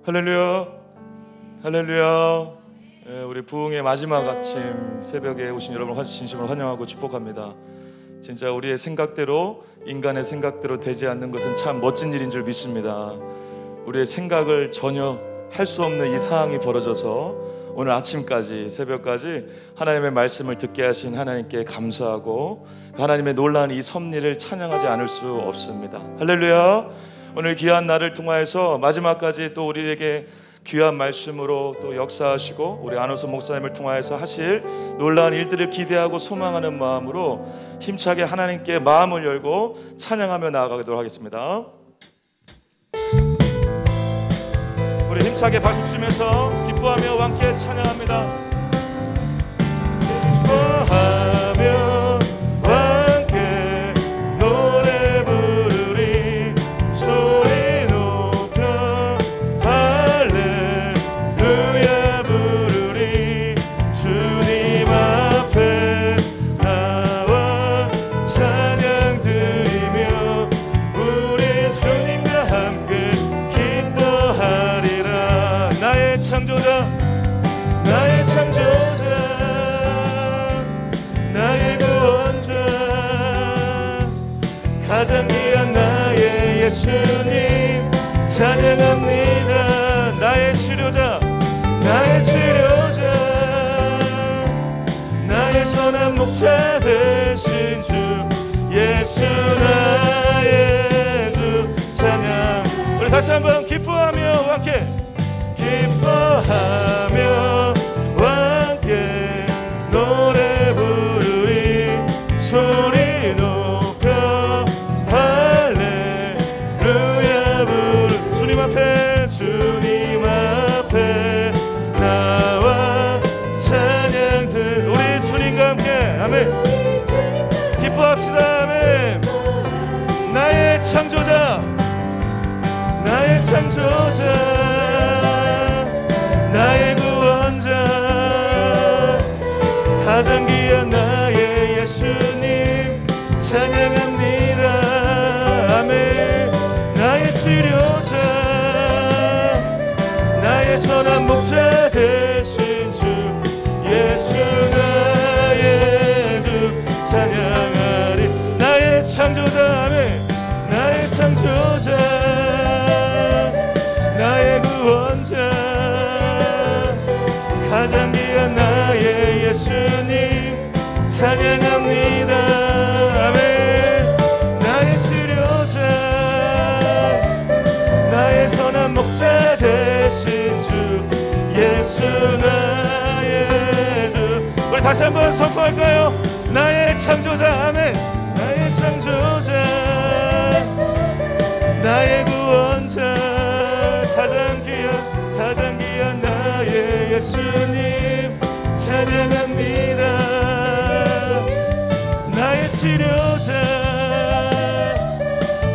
할렐루야, 할렐루야. 우리 부흥의 마지막 아침 새벽에 오신 여러분을 진심으로 환영하고 축복합니다. 진짜 우리의 생각대로, 인간의 생각대로 되지 않는 것은 참 멋진 일인 줄 믿습니다. 우리의 생각을 전혀 할 수 없는 이 상황이 벌어져서 오늘 아침까지, 새벽까지 하나님의 말씀을 듣게 하신 하나님께 감사하고 하나님의 놀라운 이 섭리를 찬양하지 않을 수 없습니다. 할렐루야. 오늘 귀한 날을 통하여서 마지막까지 또 우리에게 귀한 말씀으로 또 역사하시고 우리 안호섭 목사님을 통하여서 하실 놀라운 일들을 기대하고 소망하는 마음으로 힘차게 하나님께 마음을 열고 찬양하며 나아가도록 하겠습니다. 우리 힘차게 박수 치면서 기뻐하며 함께 찬양합니다. 기뻐하며 함께 노래 부르리, 소리 높여 할렐루야 부르리. 주님 앞에 나와 찬양 드리며 우리 주님과 함께 기뻐하리라. 나의 창조자, 나의 창조자, 나의 구원자, 가장 귀한 나의 예수님 찬양합니다. 나의 치료자, 나의 치료자, 나의 선한 목자 되신 주 예수 나의 주 찬양. 우리 다시 한번 기뻐하며 함께, 기뻐하며 함께 노래 부르리, 소리 높여 할렐루야 부르. 주님 앞에, 주님 앞에 나와 찬양들. 우리 주님과 함께 아멘. 기뻐합시다. 아멘. 나의 창조자, 나의 창조자, 나의 구원자, 가장 귀한 나의 예수님 찬양합니다. 아멘. 나의 치료자, 나의 선한 목자 되신 주 예수 나의 주 찬양하리. 나의 창조자, 아멘. 나의 창조자, 나의 구원자, 가장 귀한 나의 예수님 찬양합니다. 아멘. 나의 치료자, 나의 선한 목자 되신 주 예수 나의 주. 우리 다시 한번 선포할까요? 나의 창조자, 아멘. 나의 창조자, 나의 구원자, 가장 귀한 나의 예수님 찬양합니다. 나의 치료자,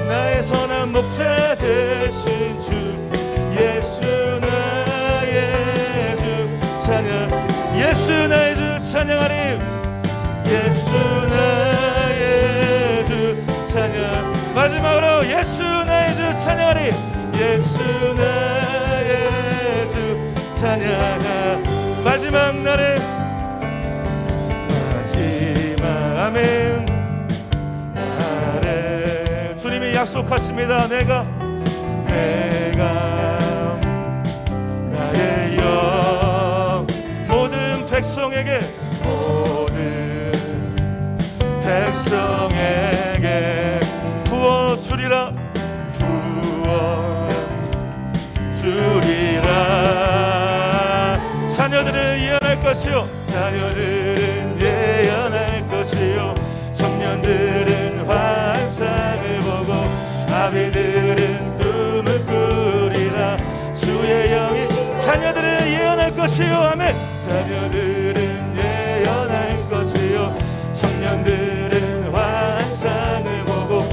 나의 선한 목자 되신 주 예수 나의 주 찬양. 예수 나의 주 찬양하리. 예수 나의 주 찬양. 마지막으로 예수 나의 주 찬양하리. 예수 나의 주 찬양하. 마지막 날에, 마지막 아멘 날에 주님이 약속하십니다. 내가 나의 영 모든 백성에게 부어주리라, 자녀들은 예언할 것이요, 자녀들은 예언할 것이요, 청년들은 환상을 보고 아비들은 꿈을 꾸리라. 주의 영이 자녀들은 예언할 것이요, 아멘. 자녀들은 예언할 것이요, 청년들은 환상을 보고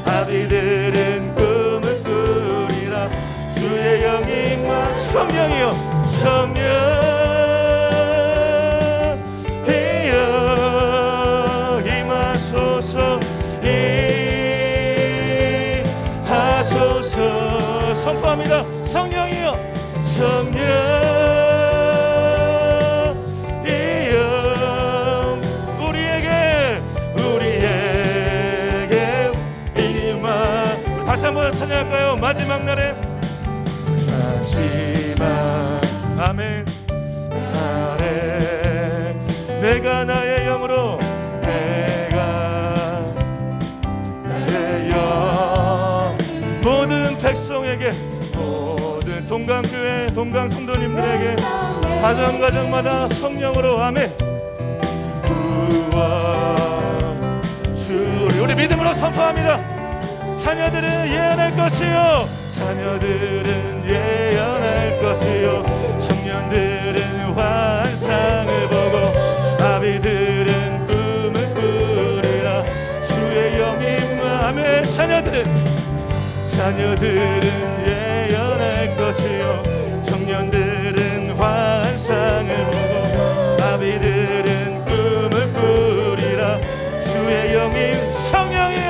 아비들은 꿈을 꾸리라. 주의 영이 임하. 성령이여, 성령이여 임하소서, 임하소서. 선포합니다. 성령이여, 다시 한번 찬양할까요? 마지막 날에 마지막 아멘 날에 내가 나의 영으로 내가 나의 영 모든 백성에게 모든 동강교회 동강 성도님들에게 가정가정마다 성령으로 아멘 구원주리 우리 믿음으로 선포합니다. 자녀들은 예언할 것이요 자녀들은 예언할 것이요 청년들은 환상을 보고 아비들은 꿈을 꾸리라 주의 영이 임하며 자녀들은 예언할 것이요 청년들은 환상을 보고 아비들은 꿈을 꾸리라 주의 영이 성령이요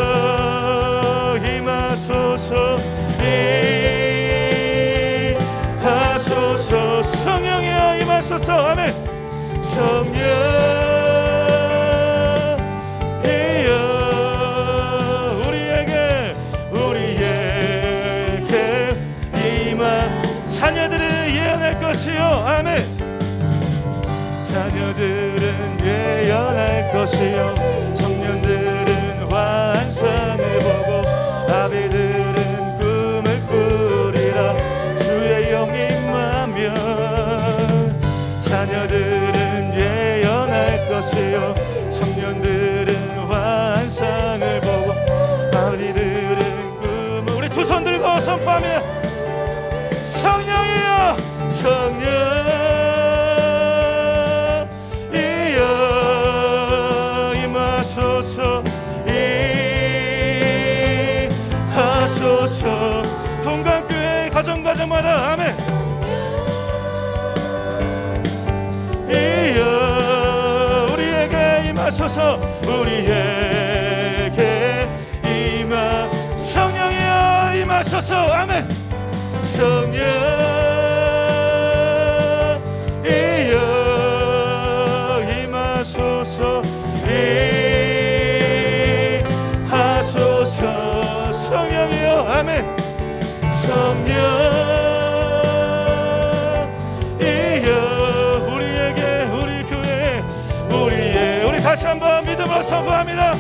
성령이여 임하소서 임하소서 성령이여 임하소서 아멘 성령이여 우리에게 임하 자녀들을 예언할 것이요 아멘 자녀들은 예언할 것이요 청년들은 환상을 보고 아비들은 꿈을 꾸리라 주의 영이 임하며 자녀들은 예언할 것이요 청년들은 환상을 보고 아비들은 꿈을 우리 두 손 들고 선포하며 성령이여 성령 임하소서 동강교회 가정가정마다 아멘 이여 우리에게 임하소서 우리에게 임하 성령이여 임하소서 아멘 성령 이여 임하소서 성령이여 아멘 성령이여 우리에게 우리 교회 우리 다시 한번 믿음으로 선포합니다.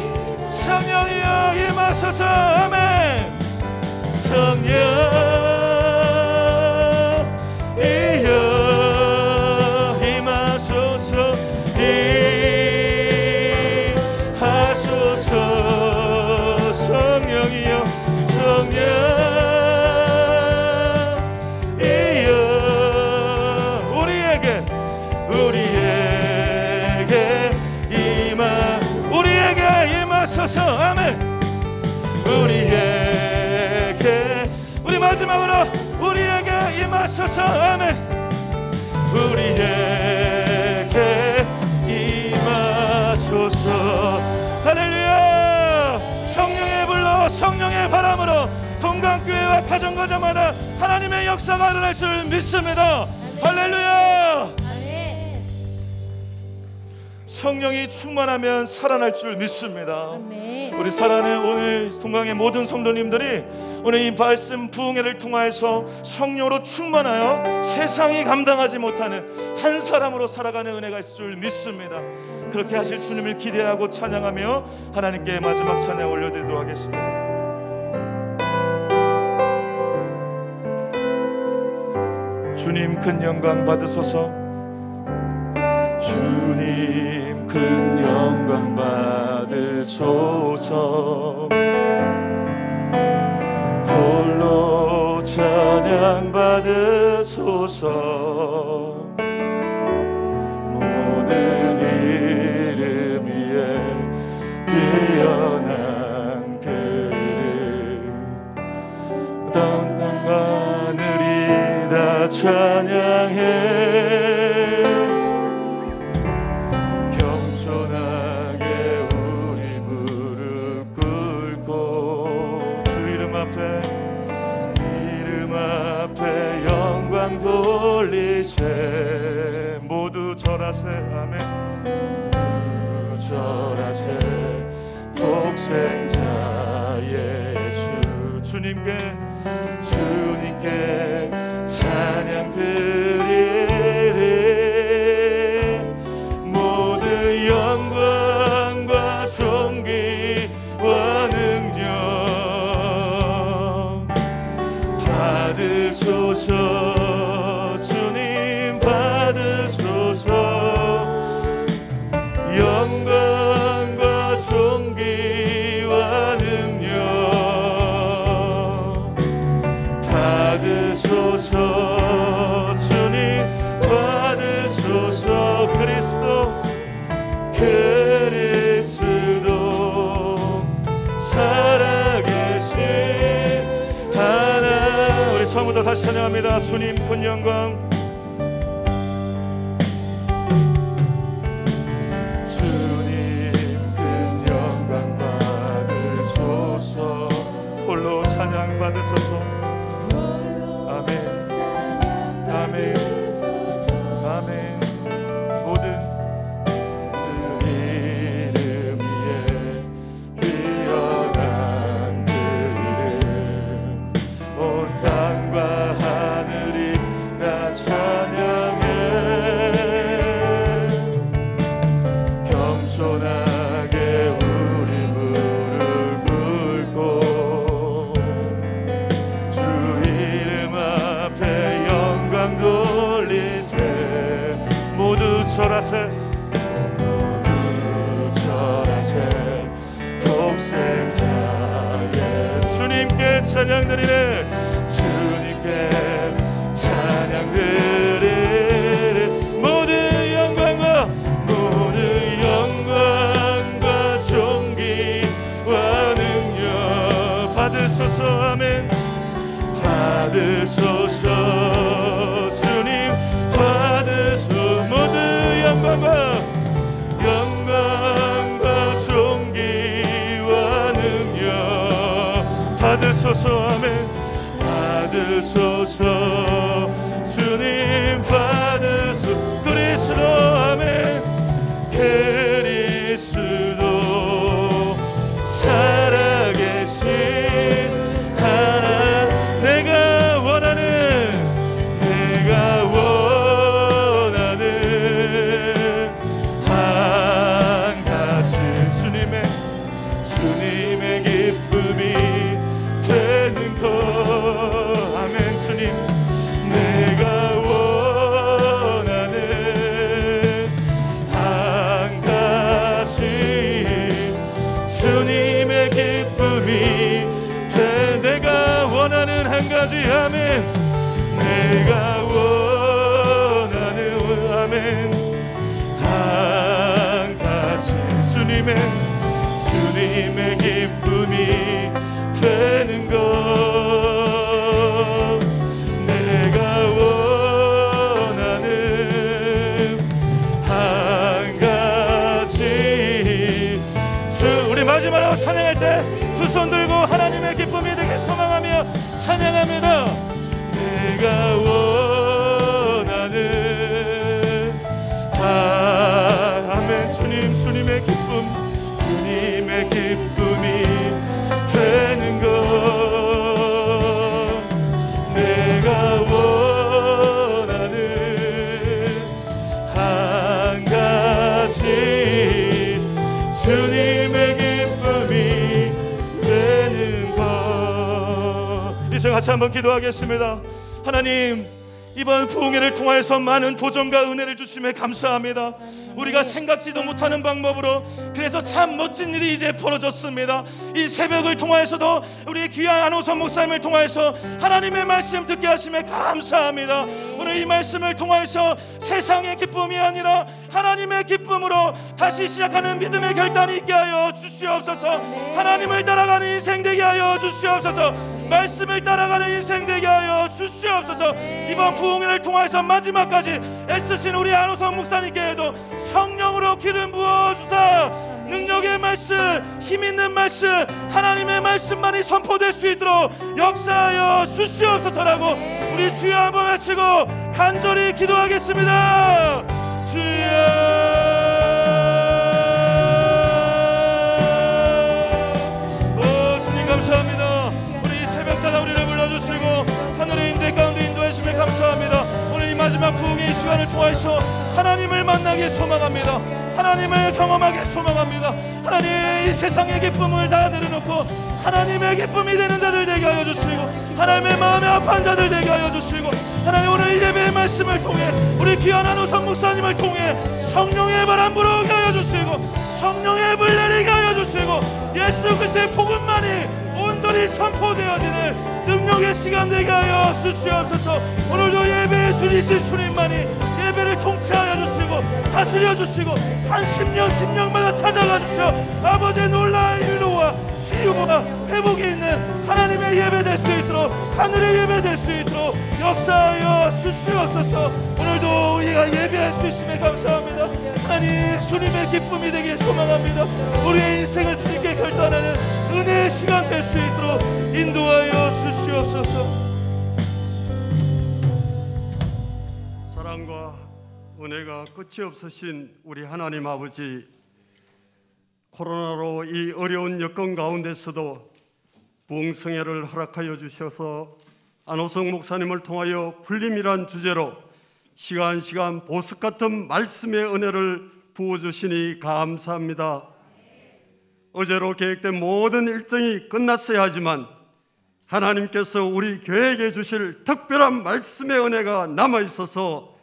성령이여 임하소서 아멘 성령이여 임하소서 임하소서 성령이여 성령이여 우리에게 임하소서 아멘 우리에게 우리 마지막으로 우리에게 임하소서 아멘 우리에게 임하소서 할렐루야 성령의 불로 성령의 바람으로 동강교회와 가정가정마다 하나님의 역사가 일어날 줄 믿습니다. 할렐루야 성령이 충만하면 살아날 줄 믿습니다. 우리 살아가는 오늘 동강의 모든 성도님들이 오늘 이 말씀 부흥회를 통하여서 성령으로 충만하여 세상이 감당하지 못하는 한 사람으로 살아가는 은혜가 있을 줄 믿습니다. 그렇게 하실 주님을 기대하고 찬양하며 하나님께 마지막 찬양 올려드리도록 하겠습니다. 주님 큰 영광 받으소서 주님 큰 영광 받으소서 홀로 찬양 받으소서 모든 이름 위에 뛰어난 그름 땅 하늘이 다 찬양해 겸손하게 우리 무릎 꿇고 절하세 모두 절하세 아멘. 모두 절하세 독생자 예수 주님께 찬양 드리리. 모든 영광과 존귀와 능력 받으소서. 주님 받으소서. 영광과 존귀와 능력 받으소서. 주님 받으소서. 그리스도 살아계신 하나. 우리 처음부터 다시 찬양합니다. 주님 큰 영광. 주님 큰 영광 받으소서. 홀로 찬양 받으소서. 아멘 아멘 아멘. 모든 그 이름 위에 뛰어난 그 이름 온 땅과 하늘이 다 찬양해. 겸손하게 우리 무릎 꿇고 주 이름 앞에 영광 돌리세. 모두 절하세 모두 절하세 독생자의 주님께 찬양 드리네. 주님께 찬양 드리네. 모든 영광과 존귀와 능력 받으소서. 아멘. 받으소서. 주님 받으소서. 모든 영광과 존귀와 능력 받으소서. 아멘. 받으소서. 주님 받으소서. 그리스도 아멘. 그리스도 살아계신 하나. 내가 원하는 한 가지 주님의 기쁨이 되는 것. 아멘. 주님 내가 원하는 한 가지 주님의 기쁨이 돼. 내가 원하는 한 가지. 아멘. 내가 원하는 아멘 한 가지 주님의 기쁨이 되는 것. 내가 원하는 한 가지 우리 마지막으로 찬양할 때 두 손 들고 하나님의 기쁨이 되게 소망하며 찬양합니다. 내가 원하는 아멘. 주님의 기쁨이 되는 것. 내가 원하는 한 가지 주님의 기쁨이 되는 것. 이제 같이 한번 기도하겠습니다. 하나님, 이번 부흥회를 통하여서 많은 도전과 은혜를 주심에 감사합니다. 우리가 생각지도 못하는 방법으로 그래서 참 멋진 일이 이제 벌어졌습니다. 이 새벽을 통하여서도 우리 귀한 안호선 목사님을 통하여서 하나님의 말씀 듣게 하심에 감사합니다. 오늘 이 말씀을 통하여서 세상의 기쁨이 아니라 하나님의 기쁨으로 다시 시작하는 믿음의 결단이 있게 하여 주시옵소서. 하나님을 따라가는 인생 되게 하여 주시옵소서. 말씀을 따라가는 인생 되게 하여 주시옵소서. 이번 부흥회를 통하여서 마지막까지 애쓰신 우리 안호선 목사님께도 성령으로 기름 부어주사 능력의 말씀, 힘 있는 말씀, 하나님의 말씀만이 선포될 수 있도록 역사하여 주시옵소서라고 우리 주여 한번 외치고 간절히 기도하겠습니다. 주여. 감사합니다. 우리 새벽자가 우리를 불러주시고 하늘의 인재 가운데 인도하심을 감사합니다. 오늘 이 마지막 부흥의 시간을 통해서 하나님을 만나길 소망합니다. 하나님을 경험하길 소망합니다. 하나님, 이 세상의 기쁨을 다 내려놓고 하나님의 기쁨이 되는 자들 되게 하여 주시고 하나님의 마음에 아파한 자들 되게 하여 주시고 하나님, 오늘 이 예배의 말씀을 통해 우리 귀한 한우성 목사님을 통해 성령의 바람 불어오게 하여 주시고 성령의 불 내리게 하여 주시고 예수 그리스도의 복음만이 온전히 선포되어지는 능력의 시간 되게 하여 주시옵소서. 오늘도 예배의 주이신 주님만이 예배를 통치하여 주시고 다스려 주시고 한 심령마다 찾아가 주시어 아버지의 놀라운 위로와 치유와 회복이 있는 하나님의 예배 될 수 있도록, 하늘의 예배 될 수 있도록 역사하여 주시옵소서. 오늘도 우리가 예배할 수 있음에 감사합니다. 하나님, 주님의 기쁨이 되길 소망합니다. 우리의 인생을 주님께 결단하는 은혜의 시간 될 수 있도록 인도하여 주시옵소서. 사랑과 은혜가 끝이 없으신 우리 하나님 아버지, 코로나로 이 어려운 여건 가운데서도 부흥성회를 허락하여 주셔서 안호성 목사님을 통하여 풀림이란 주제로 시간 보석 같은 말씀의 은혜를 부어주시니 감사합니다. 어제로 계획된 모든 일정이 끝났어야 하지만 하나님께서 우리 교회에게 주실 특별한 말씀의 은혜가 남아있어서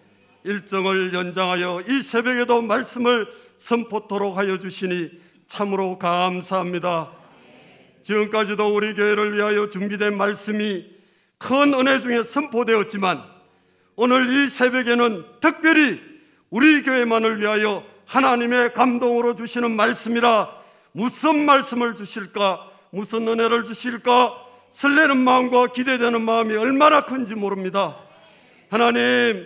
일정을 연장하여 이 새벽에도 말씀을 선포토록 하여 주시니 참으로 감사합니다. 지금까지도 우리 교회를 위하여 준비된 말씀이 큰 은혜 중에 선포되었지만 오늘 이 새벽에는 특별히 우리 교회만을 위하여 하나님의 감동으로 주시는 말씀이라 무슨 말씀을 주실까, 무슨 은혜를 주실까 설레는 마음과 기대되는 마음이 얼마나 큰지 모릅니다. 하나님,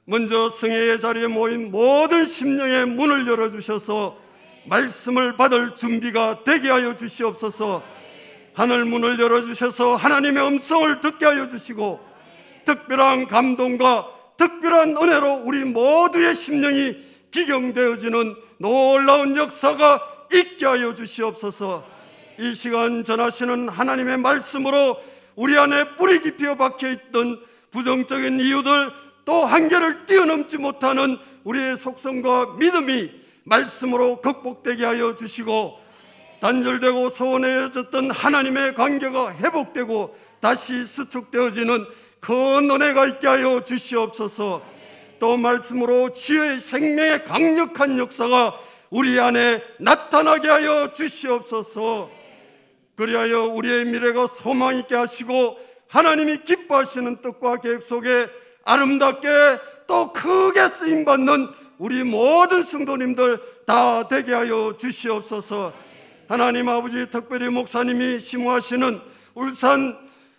먼저 성회의 자리에 모인 모든 심령의 문을 열어주셔서 말씀을 받을 준비가 되게 하여 주시옵소서. 하늘 문을 열어주셔서 하나님의 음성을 듣게 하여 주시고 특별한 감동과 특별한 은혜로 우리 모두의 심령이 기경되어지는 놀라운 역사가 있게 하여 주시옵소서. 이 시간 전하시는 하나님의 말씀으로 우리 안에 뿌리 깊이 박혀있던 부정적인 이유들, 또 한계를 뛰어넘지 못하는 우리의 속성과 믿음이 말씀으로 극복되게 하여 주시고 단절되고 소원해졌던 하나님의 관계가 회복되고 다시 수축되어지는 큰 은혜가 있게 하여 주시옵소서. 또 말씀으로 지혜의 생명의 강력한 역사가 우리 안에 나타나게 하여 주시옵소서. 그리하여 우리의 미래가 소망 있게 하시고 하나님이 기뻐하시는 뜻과 계획 속에 아름답게 또 크게 쓰임받는 우리 모든 성도님들 다 되게 하여 주시옵소서. 하나님 아버지, 특별히 목사님이 심호하시는 울산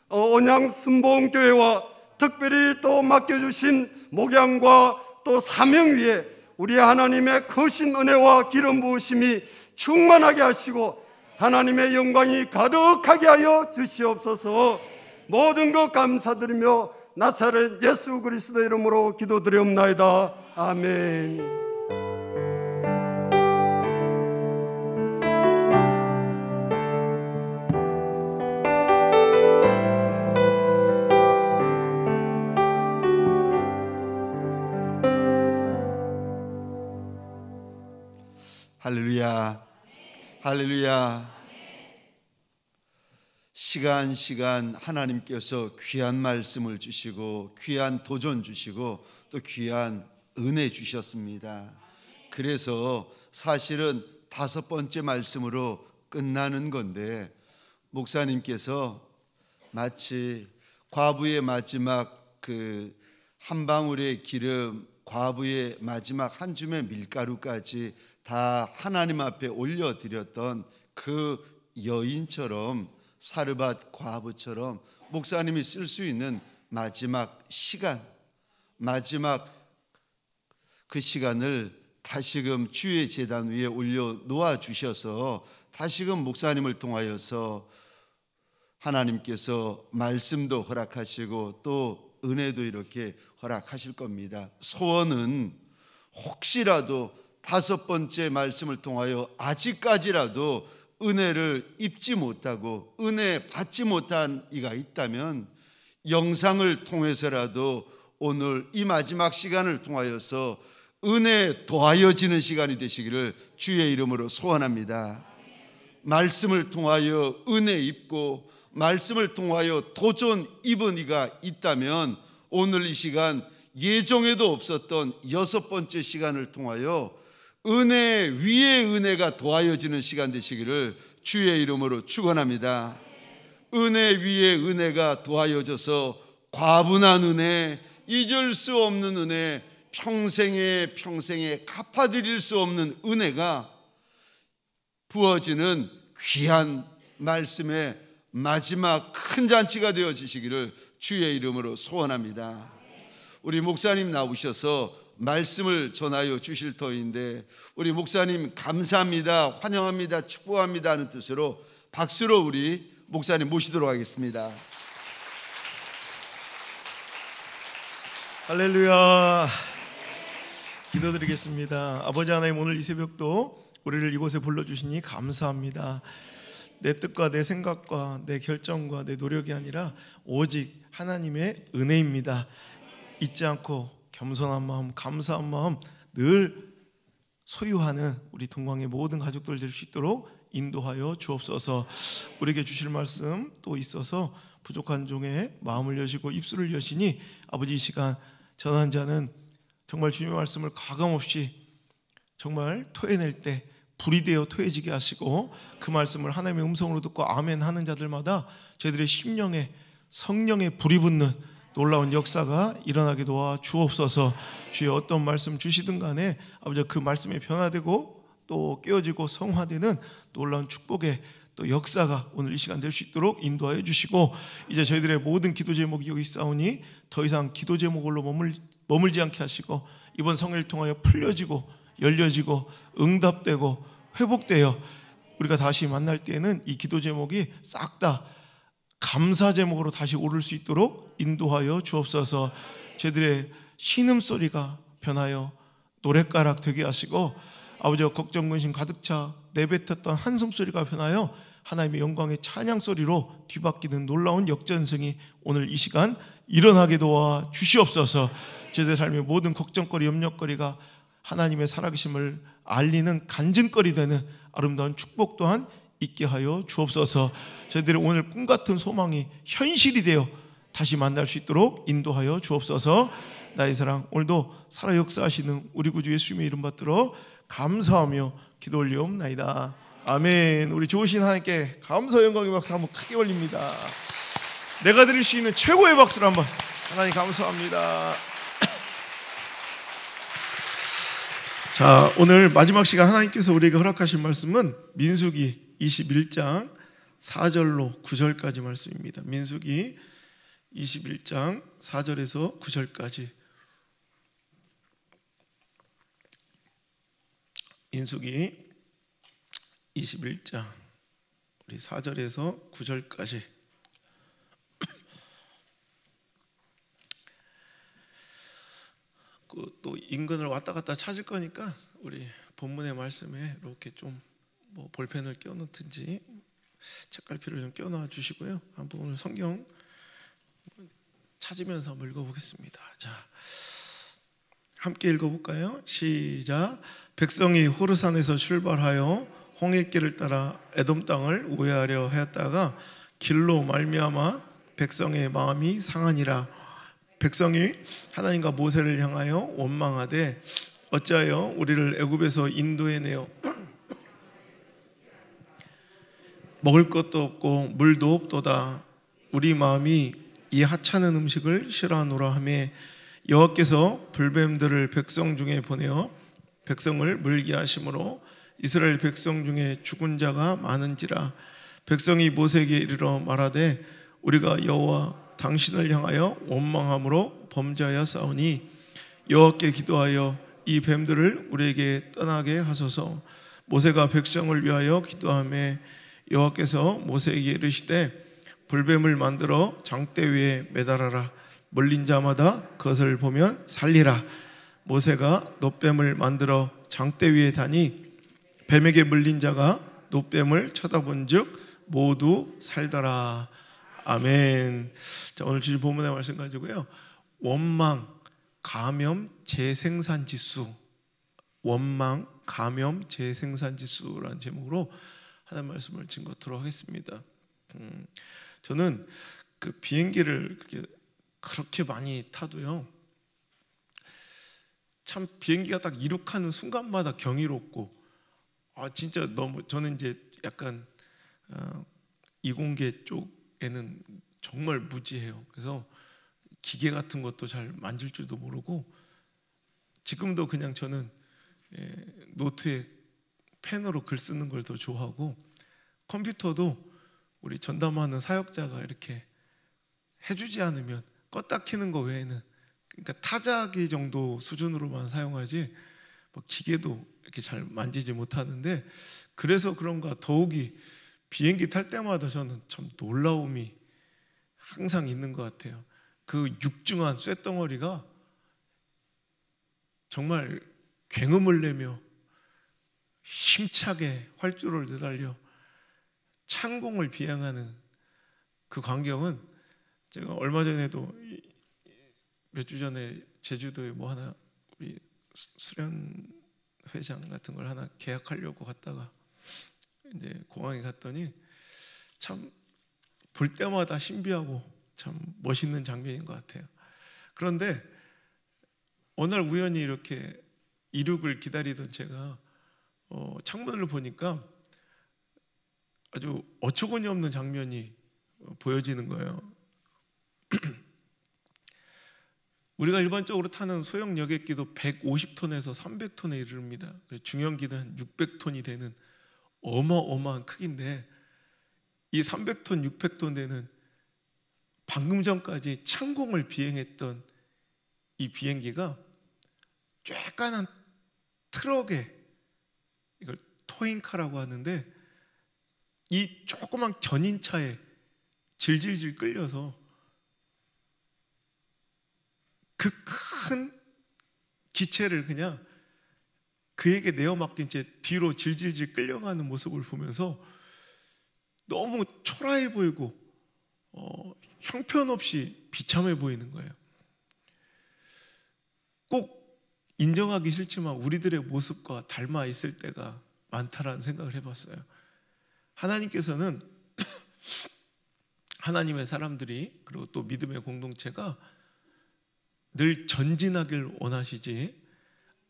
온양순복음교회와 특별히 또 맡겨주신 목양과 또 사명 위에 우리 하나님의 크신 은혜와 기름 부으심이 충만하게 하시고 하나님의 영광이 가득하게 하여 주시옵소서. 모든 것 감사드리며 나사렛 예수 그리스도 이름으로 기도드리옵나이다. 아멘. 할렐루야, 할렐루야. 시간 하나님께서 귀한 말씀을 주시고 귀한 도전 주시고 또 귀한 은혜 주셨습니다. 그래서 사실은 5번째 말씀으로 끝나는 건데 목사님께서 마치 과부의 마지막 그 한 방울의 기름, 과부의 마지막 한 줌의 밀가루까지 다 하나님 앞에 올려드렸던 그 여인처럼, 사르밧 과부처럼 목사님이 쓸 수 있는 마지막 시간, 마지막 그 시간을 다시금 주의 제단 위에 올려 놓아 주셔서 다시금 목사님을 통하여서 하나님께서 말씀도 허락하시고 또 은혜도 이렇게 허락하실 겁니다. 소원은 혹시라도 5번째 말씀을 통하여 아직까지라도 은혜를 입지 못하고 은혜 받지 못한 이가 있다면 영상을 통해서라도 오늘 이 마지막 시간을 통하여서 은혜 더하여지는 시간이 되시기를 주의 이름으로 소원합니다. 말씀을 통하여 은혜 입고 말씀을 통하여 도전 입은 이가 있다면 오늘 이 시간 예정에도 없었던 6번째 시간을 통하여 은혜 위에 은혜가 더하여지는 시간 되시기를 주의 이름으로 축원합니다. 은혜 위에 은혜가 더하여져서 과분한 은혜, 잊을 수 없는 은혜, 평생에 갚아드릴 수 없는 은혜가 부어지는 귀한 말씀의 마지막 큰 잔치가 되어지시기를 주의 이름으로 소원합니다. 우리 목사님 나오셔서 말씀을 전하여 주실 터인데 우리 목사님 감사합니다, 환영합니다, 축복합니다 하는 뜻으로 박수로 우리 목사님 모시도록 하겠습니다. 할렐루야. 기도드리겠습니다. 아버지 하나님, 오늘 이 새벽도 우리를 이곳에 불러주시니 감사합니다. 내 뜻과 내 생각과 내 결정과 내 노력이 아니라 오직 하나님의 은혜입니다. 잊지 않고 겸손한 마음, 감사한 마음 늘 소유하는 우리 동광의 모든 가족들 될 수 있도록 인도하여 주옵소서. 우리에게 주실 말씀 또 있어서 부족한 종의 마음을 여시고 입술을 여시니 아버지, 이 시간 전한 자는 정말 주님의 말씀을 가감없이 정말 토해낼 때 불이 되어 토해지게 하시고 그 말씀을 하나님의 음성으로 듣고 아멘 하는 자들마다 저희들의 심령에 성령의 불이 붙는 놀라운 역사가 일어나게 도와 주옵소서. 주여 어떤 말씀 주시든 간에 아버지 그 말씀에 변화되고 또 깨어지고 성화되는 놀라운 축복의 또 역사가 오늘 이 시간 될 수 있도록 인도하여 주시고, 이제 저희들의 모든 기도 제목이 여기 있사오니 더 이상 기도 제목으로 머물지 않게 하시고 이번 성회를 통하여 풀려지고 열려지고 응답되고 회복되어 우리가 다시 만날 때에는 이 기도 제목이 싹 다 감사 제목으로 다시 오를 수 있도록 인도하여 주옵소서. 저희들의 신음소리가 변하여 노랫가락 되게 하시고 아버지와 걱정 근심 가득 차 내뱉었던 한숨소리가 변하여 하나님의 영광의 찬양소리로 뒤바뀌는 놀라운 역전승이 오늘 이 시간 일어나게 도와 주시옵소서. 저희들의 삶의 모든 걱정거리 염려거리가 하나님의 살아계심을 알리는 간증거리 되는 아름다운 축복 또한 있게 하여 주옵소서. 저희들의 오늘 꿈같은 소망이 현실이 되어 다시 만날 수 있도록 인도하여 주옵소서. 나의 사랑, 오늘도 살아 역사하시는 우리 구주 예수님의 이름 받들어 감사하며 기도 올리옵나이다. 아멘. 우리 좋으신 하나님께 감사 영광의 박수 한번 크게 올립니다. 내가 드릴 수 있는 최고의 박수를 한번. 하나님 감사합니다. 자, 오늘 마지막 시간 하나님께서 우리에게 허락하신 말씀은 민수기 21장 4절로 9절까지 말씀입니다. 민수기 21장 4절에서 9절까지. 민수기 21장 우리 4절에서 9절까지. 또 인근을 왔다 갔다 찾을 거니까 우리 본문의 말씀에 이렇게 좀 뭐 볼펜을 껴놓든지 책갈피를 좀 껴놔 주시고요. 한번 오늘 성경 찾으면서 한번 읽어보겠습니다. 자, 함께 읽어볼까요? 시작. 백성이 호르산에서 출발하여 홍해길을 따라 에돔 땅을 우회하려 하였다가 길로 말미암아 백성의 마음이 상하니라. 백성이 하나님과 모세를 향하여 원망하되 어찌하여 우리를 애굽에서 인도해내어 먹을 것도 없고 물도 없도다. 우리 마음이 이 하찮은 음식을 싫어하노라 하며 여호와께서 불뱀들을 백성 중에 보내어 백성을 물게 하심으로 이스라엘 백성 중에 죽은 자가 많은지라. 백성이 모세에게 이르러 말하되 우리가 여호와 당신을 향하여 원망함으로 범죄하여 싸우니 여호와께 기도하여 이 뱀들을 우리에게 떠나게 하소서. 모세가 백성을 위하여 기도하며 여호와께서 모세에게 이르시되 불뱀을 만들어 장대 위에 매달아라. 물린 자마다 그것을 보면 살리라. 모세가 놋뱀을 만들어 장대 위에 다니 뱀에게 물린 자가 놋뱀을 쳐다본즉 모두 살더라. 아멘. 자, 오늘 주일 본문의 말씀 가지고요, 원망, 감염, 재생산 지수, 원망, 감염, 재생산 지수라는 제목으로 하나님 말씀을 증거토록 하겠습니다. 저는 그 비행기를 그렇게 많이 타도요, 참 비행기가 딱 이륙하는 순간마다 경이롭고, 진짜 너무, 저는 이제 약간 이공계 쪽에는 정말 무지해요. 그래서 기계 같은 것도 잘 만질 줄도 모르고, 지금도 그냥 저는 노트에 펜으로 글 쓰는 걸 더 좋아하고, 컴퓨터도 우리 전담하는 사역자가 이렇게 해주지 않으면 껐다 켜는 거 외에는, 그러니까 타자기 정도 수준으로만 사용하지 뭐 기계도 이렇게 잘 만지지 못하는데, 그래서 그런가 더욱이 비행기 탈 때마다 저는 참 놀라움이 항상 있는 것 같아요. 그 육중한 쇳덩어리가 정말 굉음을 내며 힘차게 활주로를 내달려 창공을 비행하는 그 광경은, 제가 얼마 전에도 몇 주 전에 제주도에 뭐 하나 우리 수련회장 같은 걸 하나 계약하려고 갔다가 이제 공항에 갔더니 참 볼 때마다 신비하고 참 멋있는 장면인 것 같아요. 그런데 어느 날 우연히 이렇게 이륙을 기다리던 제가 창문을 보니까 아주 어처구니 없는 장면이 보여지는 거예요. 우리가 일반적으로 타는 소형 여객기도 150톤에서 300톤에 이릅니다. 중형기는 한 600톤이 되는 어마어마한 크기인데, 이 300톤, 600톤 되는 방금 전까지 창공을 비행했던 이 비행기가 쬐깐한 트럭에, 이걸 토잉카라고 하는데, 이 조그만 견인차에 질질질 끌려서 그 큰 기체를 그냥 그에게 내어 맡긴 채 뒤로 질질질 끌려가는 모습을 보면서 너무 초라해 보이고 형편없이 비참해 보이는 거예요. 꼭 인정하기 싫지만 우리들의 모습과 닮아 있을 때가 많다라는 생각을 해봤어요. 하나님께서는 하나님의 사람들이, 그리고 또 믿음의 공동체가 늘 전진하길 원하시지,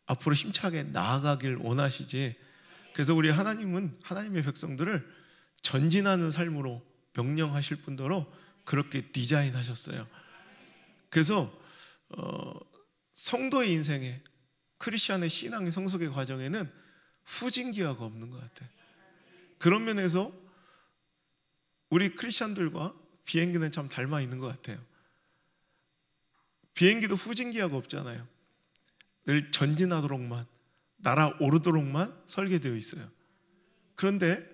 앞으로 힘차게 나아가길 원하시지. 그래서 우리 하나님은 하나님의 백성들을 전진하는 삶으로 명령하실 뿐더러 그렇게 디자인하셨어요. 그래서 성도의 인생에, 크리스천의 신앙의 성숙의 과정에는 후진기화가 없는 것 같아요. 그런 면에서 우리 크리스천들과 비행기는 참 닮아 있는 것 같아요. 비행기도 후진기화가 없잖아요. 늘 전진하도록만, 날아오르도록만 설계되어 있어요. 그런데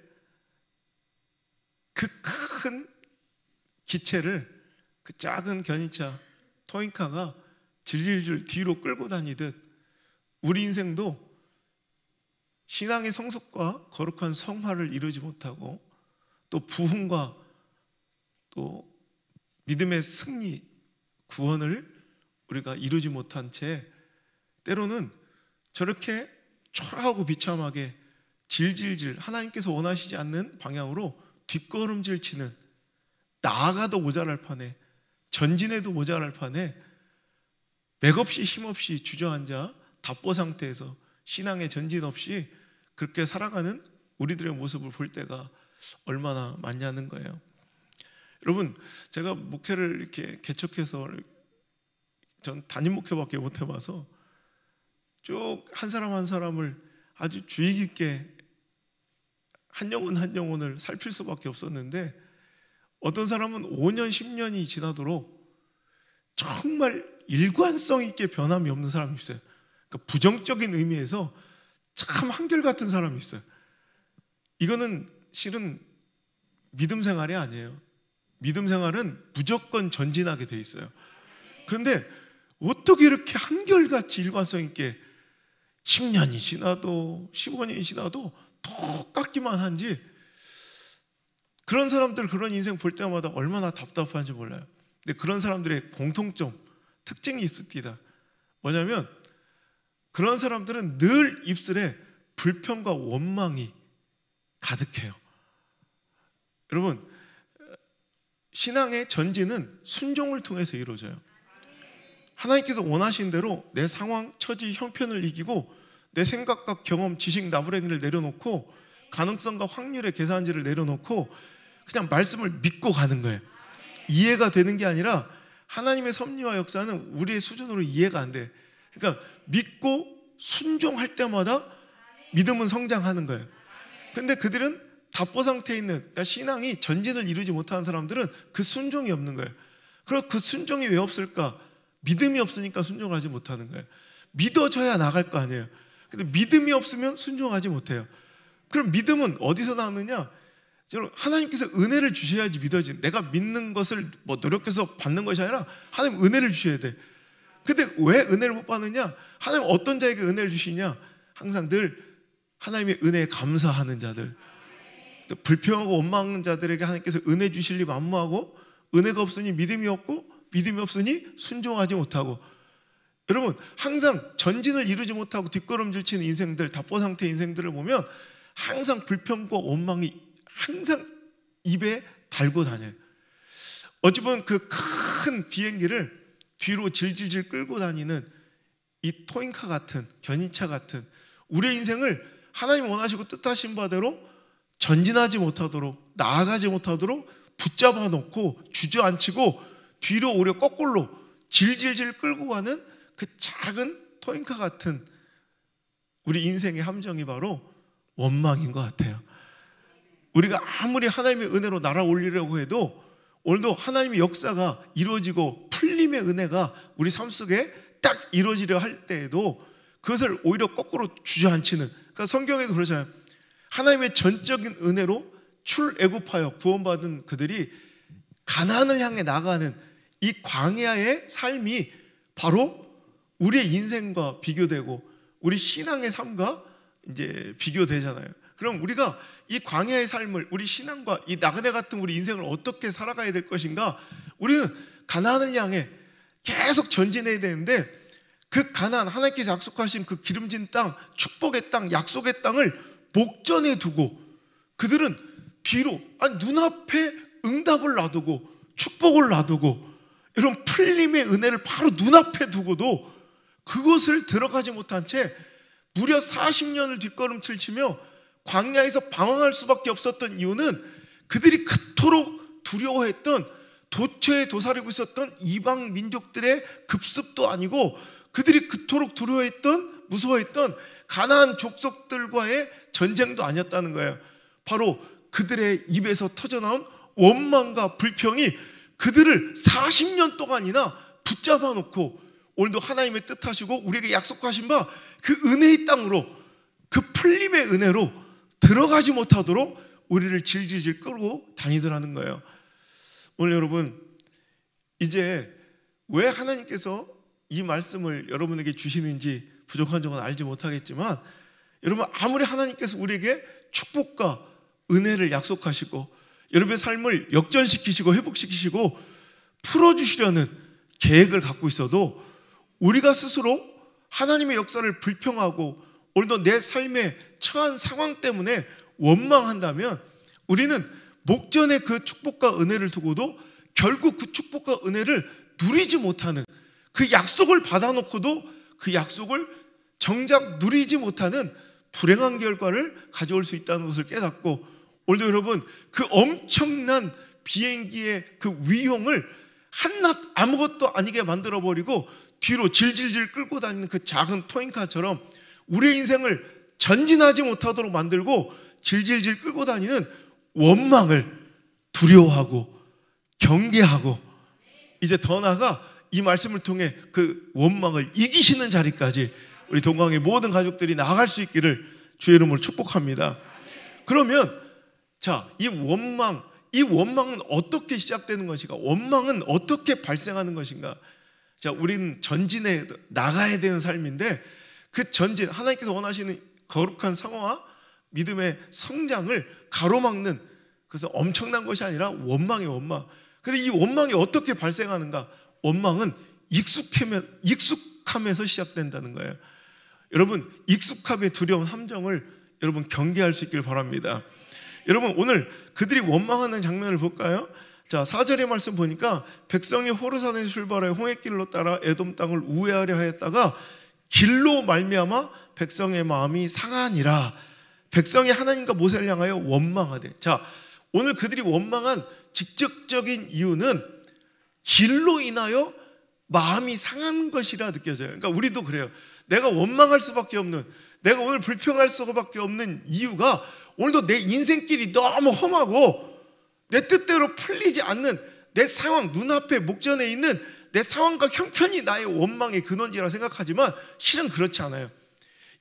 그 큰 기체를 그 작은 견인차 토잉카가 질질질 뒤로 끌고 다니듯, 우리 인생도 신앙의 성숙과 거룩한 성화를 이루지 못하고, 또 부흥과 또 믿음의 승리, 구원을 우리가 이루지 못한 채 때로는 저렇게 초라하고 비참하게 질질질 하나님께서 원하시지 않는 방향으로 뒷걸음질 치는, 나아가도 모자랄 판에, 전진해도 모자랄 판에 맥없이 힘없이 주저앉아 답보 상태에서 신앙의 전진 없이 그렇게 살아가는 우리들의 모습을 볼 때가 얼마나 많냐는 거예요. 여러분, 제가 목회를 이렇게 개척해서, 전 담임 목회밖에 못 해봐서 쭉 한 사람 한 사람을 아주 주의 깊게 한 영혼 한 영혼을 살필 수밖에 없었는데, 어떤 사람은 5년 10년이 지나도록 정말 일관성 있게 변함이 없는 사람이 있어요. 그러니까 부정적인 의미에서 참 한결같은 사람이 있어요. 이거는 실은 믿음 생활이 아니에요. 믿음 생활은 무조건 전진하게 돼 있어요. 그런데 어떻게 이렇게 한결같이 일관성 있게 10년이 지나도 15년이 지나도 똑같기만 한지, 그런 사람들 그런 인생 볼 때마다 얼마나 답답한지 몰라요. 근데 그런 사람들의 공통점, 특징이 있습니다. 뭐냐면 그런 사람들은 늘 입술에 불평과 원망이 가득해요. 여러분, 신앙의 전진은 순종을 통해서 이루어져요. 하나님께서 원하신 대로 내 상황, 처지, 형편을 이기고 내 생각과 경험, 지식, 나부랭이를 내려놓고 가능성과 확률의 계산지를 내려놓고 그냥 말씀을 믿고 가는 거예요. 이해가 되는 게 아니라 하나님의 섭리와 역사는 우리의 수준으로 이해가 안 돼. 그러니까 믿고 순종할 때마다 믿음은 성장하는 거예요. 근데 그들은 답보 상태에 있는, 그러니까 신앙이 전진을 이루지 못하는 사람들은 그 순종이 없는 거예요. 그럼 그 순종이 왜 없을까? 믿음이 없으니까 순종하지 못하는 거예요. 믿어져야 나갈 거 아니에요. 근데 믿음이 없으면 순종하지 못해요. 그럼 믿음은 어디서 나오느냐? 하나님께서 은혜를 주셔야지 믿어지는, 내가 믿는 것을 뭐 노력해서 받는 것이 아니라 하나님 은혜를 주셔야 돼. 근데 왜 은혜를 못 받느냐? 하나님 어떤 자에게 은혜를 주시냐? 항상 늘 하나님의 은혜에 감사하는 자들, 불평하고 원망하는 자들에게 하나님께서 은혜 주실 리 만무하고, 은혜가 없으니 믿음이 없고 믿음이 없으니 순종하지 못하고. 여러분, 항상 전진을 이루지 못하고 뒷걸음질 치는 인생들, 답보 상태의 인생들을 보면 항상 불평과 원망이 항상 입에 달고 다녀요. 어찌 보면 그 큰 비행기를 뒤로 질질질 끌고 다니는 이 토인카 같은, 견인차 같은 우리의 인생을 하나님 원하시고 뜻하신 바대로 전진하지 못하도록, 나아가지 못하도록 붙잡아 놓고 주저앉히고 뒤로 오히려 거꾸로 질질질 끌고 가는 그 작은 토인카 같은 우리 인생의 함정이 바로 원망인 것 같아요. 우리가 아무리 하나님의 은혜로 날아올리려고 해도 오늘도 하나님의 역사가 이루어지고 풀림의 은혜가 우리 삶 속에 딱 이루어지려 할 때에도 그것을 오히려 거꾸로 주저앉히는, 그러니까 성경에도 그러잖아요. 하나님의 전적인 은혜로 출애굽하여 구원받은 그들이 가나안을 향해 나가는 이 광야의 삶이 바로 우리의 인생과 비교되고 우리 신앙의 삶과 이제 비교되잖아요. 그럼 우리가 이 광야의 삶을, 우리 신앙과 이 나그네 같은 우리 인생을 어떻게 살아가야 될 것인가? 우리는 가나안을 향해 계속 전진해야 되는데, 그 가나안, 하나님께서 약속하신 그 기름진 땅, 축복의 땅, 약속의 땅을 목전에 두고 그들은 뒤로, 아니 눈앞에 응답을 놔두고 축복을 놔두고 이런 풀림의 은혜를 바로 눈앞에 두고도 그것을 들어가지 못한 채 무려 40년을 뒷걸음질 치며 광야에서 방황할 수밖에 없었던 이유는 그들이 그토록 두려워했던, 도처에 도사리고 있었던 이방 민족들의 급습도 아니고 그들이 그토록 두려워했던, 무서워했던 가나안 족속들과의 전쟁도 아니었다는 거예요. 바로 그들의 입에서 터져나온 원망과 불평이 그들을 40년 동안이나 붙잡아 놓고 오늘도 하나님의 뜻하시고 우리에게 약속하신 바 그 은혜의 땅으로, 그 풀림의 은혜로 들어가지 못하도록 우리를 질질질 끌고 다니더라는 거예요. 오늘 여러분, 이제 왜 하나님께서 이 말씀을 여러분에게 주시는지 부족한 점은 알지 못하겠지만, 여러분 아무리 하나님께서 우리에게 축복과 은혜를 약속하시고 여러분의 삶을 역전시키시고 회복시키시고 풀어주시려는 계획을 갖고 있어도 우리가 스스로 하나님의 역사를 불평하고 오늘도 내 삶에 처한 상황 때문에 원망한다면 우리는 목전에 그 축복과 은혜를 두고도 결국 그 축복과 은혜를 누리지 못하는, 그 약속을 받아놓고도 그 약속을 정작 누리지 못하는 불행한 결과를 가져올 수 있다는 것을 깨닫고, 오늘도 여러분 그 엄청난 비행기의 그 위용을 한낱 아무것도 아니게 만들어버리고 뒤로 질질질 끌고 다니는 그 작은 토인카처럼 우리의 인생을 전진하지 못하도록 만들고 질질질 끌고 다니는 원망을 두려워하고 경계하고, 이제 더 나아가 이 말씀을 통해 그 원망을 이기시는 자리까지 우리 동강의 모든 가족들이 나아갈 수 있기를 주의 이름으로 축복합니다. 그러면 자, 이 원망은 어떻게 시작되는 것인가? 원망은 어떻게 발생하는 것인가? 자, 우리는 전진에 나가야 되는 삶인데 그 전진, 하나님께서 원하시는 거룩한 성화와 믿음의 성장을 가로막는, 그래서 엄청난 것이 아니라 원망이에요, 원망. 근데 이 원망이 어떻게 발생하는가? 원망은 익숙함에서 시작된다는 거예요. 여러분, 익숙함의 두려운 함정을 여러분 경계할 수 있길 바랍니다. 여러분, 오늘 그들이 원망하는 장면을 볼까요? 자, 4절의 말씀 보니까 백성이 호르산에서 출발하여 홍해길로 따라 에돔 땅을 우회하려 하였다가 길로 말미암아 백성의 마음이 상하니라. 백성이 하나님과 모세를 향하여 원망하되. 자, 오늘 그들이 원망한 직접적인 이유는 길로 인하여 마음이 상한 것이라 느껴져요. 그러니까 우리도 그래요. 내가 원망할 수밖에 없는, 내가 오늘 불평할 수밖에 없는 이유가 오늘도 내 인생길이 너무 험하고 내 뜻대로 풀리지 않는 내 상황, 눈앞에 목전에 있는 내 상황과 형편이 나의 원망의 근원지라 생각하지만 실은 그렇지 않아요.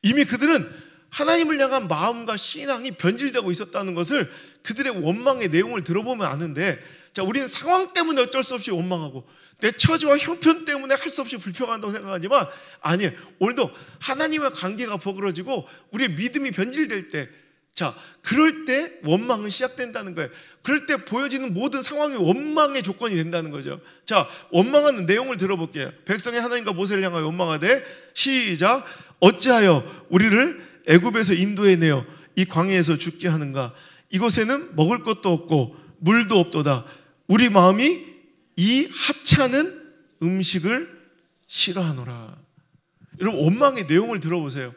이미 그들은 하나님을 향한 마음과 신앙이 변질되고 있었다는 것을 그들의 원망의 내용을 들어보면 아는데, 자, 우리는 상황 때문에 어쩔 수 없이 원망하고 내 처지와 형편 때문에 할 수 없이 불평한다고 생각하지만 아니에요. 오늘도 하나님과 관계가 버그러지고 우리의 믿음이 변질될 때, 자, 그럴 때 원망은 시작된다는 거예요. 그럴 때 보여지는 모든 상황이 원망의 조건이 된다는 거죠. 자, 원망하는 내용을 들어볼게요. 백성이 하나님과 모세를 향하여 원망하되, 시작. 어찌하여 우리를 애굽에서 인도해내어 이 광야에서 죽게 하는가? 이곳에는 먹을 것도 없고 물도 없도다. 우리 마음이 이 하찮은 음식을 싫어하노라. 여러분, 원망의 내용을 들어보세요.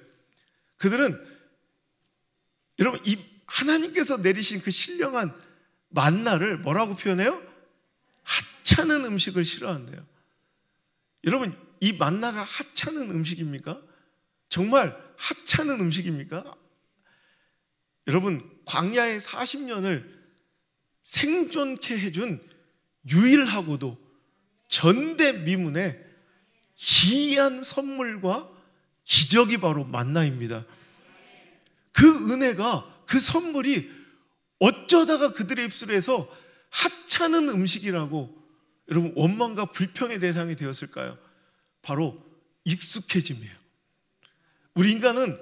그들은, 여러분, 이 하나님께서 내리신 그 신령한 만나를 뭐라고 표현해요? 하찮은 음식을 싫어한대요. 여러분, 이 만나가 하찮은 음식입니까? 정말 하찮은 음식입니까? 여러분, 광야의 40년을 생존케 해준 유일하고도 전대미문의 기이한 선물과 기적이 바로 만나입니다. 그 은혜가, 그 선물이 어쩌다가 그들의 입술에서 하찮은 음식이라고 여러분 원망과 불평의 대상이 되었을까요? 바로 익숙해짐이에요. 우리 인간은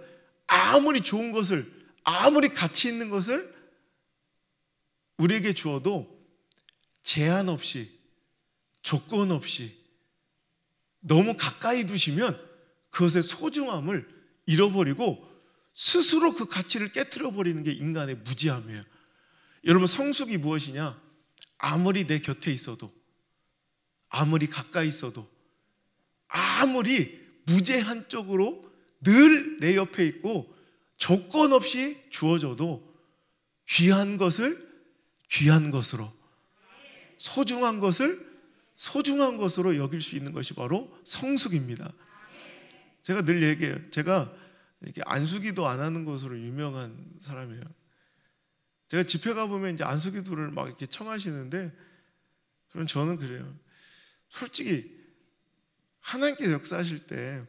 아무리 좋은 것을, 아무리 가치 있는 것을 우리에게 주어도 제한 없이, 조건 없이 너무 가까이 두시면 그것의 소중함을 잃어버리고 스스로 그 가치를 깨트려 버리는 게 인간의 무지함이에요. 여러분, 성숙이 무엇이냐? 아무리 내 곁에 있어도, 아무리 가까이 있어도, 아무리 무제한적으로 늘 내 옆에 있고 조건 없이 주어져도 귀한 것을 귀한 것으로, 소중한 것을 소중한 것으로 여길 수 있는 것이 바로 성숙입니다. 제가 늘 얘기해요. 제가 이렇게 안수기도 안 하는 것으로 유명한 사람이에요. 제가 집회 가보면 이제 안수기도를 막 이렇게 청하시는데, 그럼 저는 그래요. 솔직히 하나님께서 역사하실 때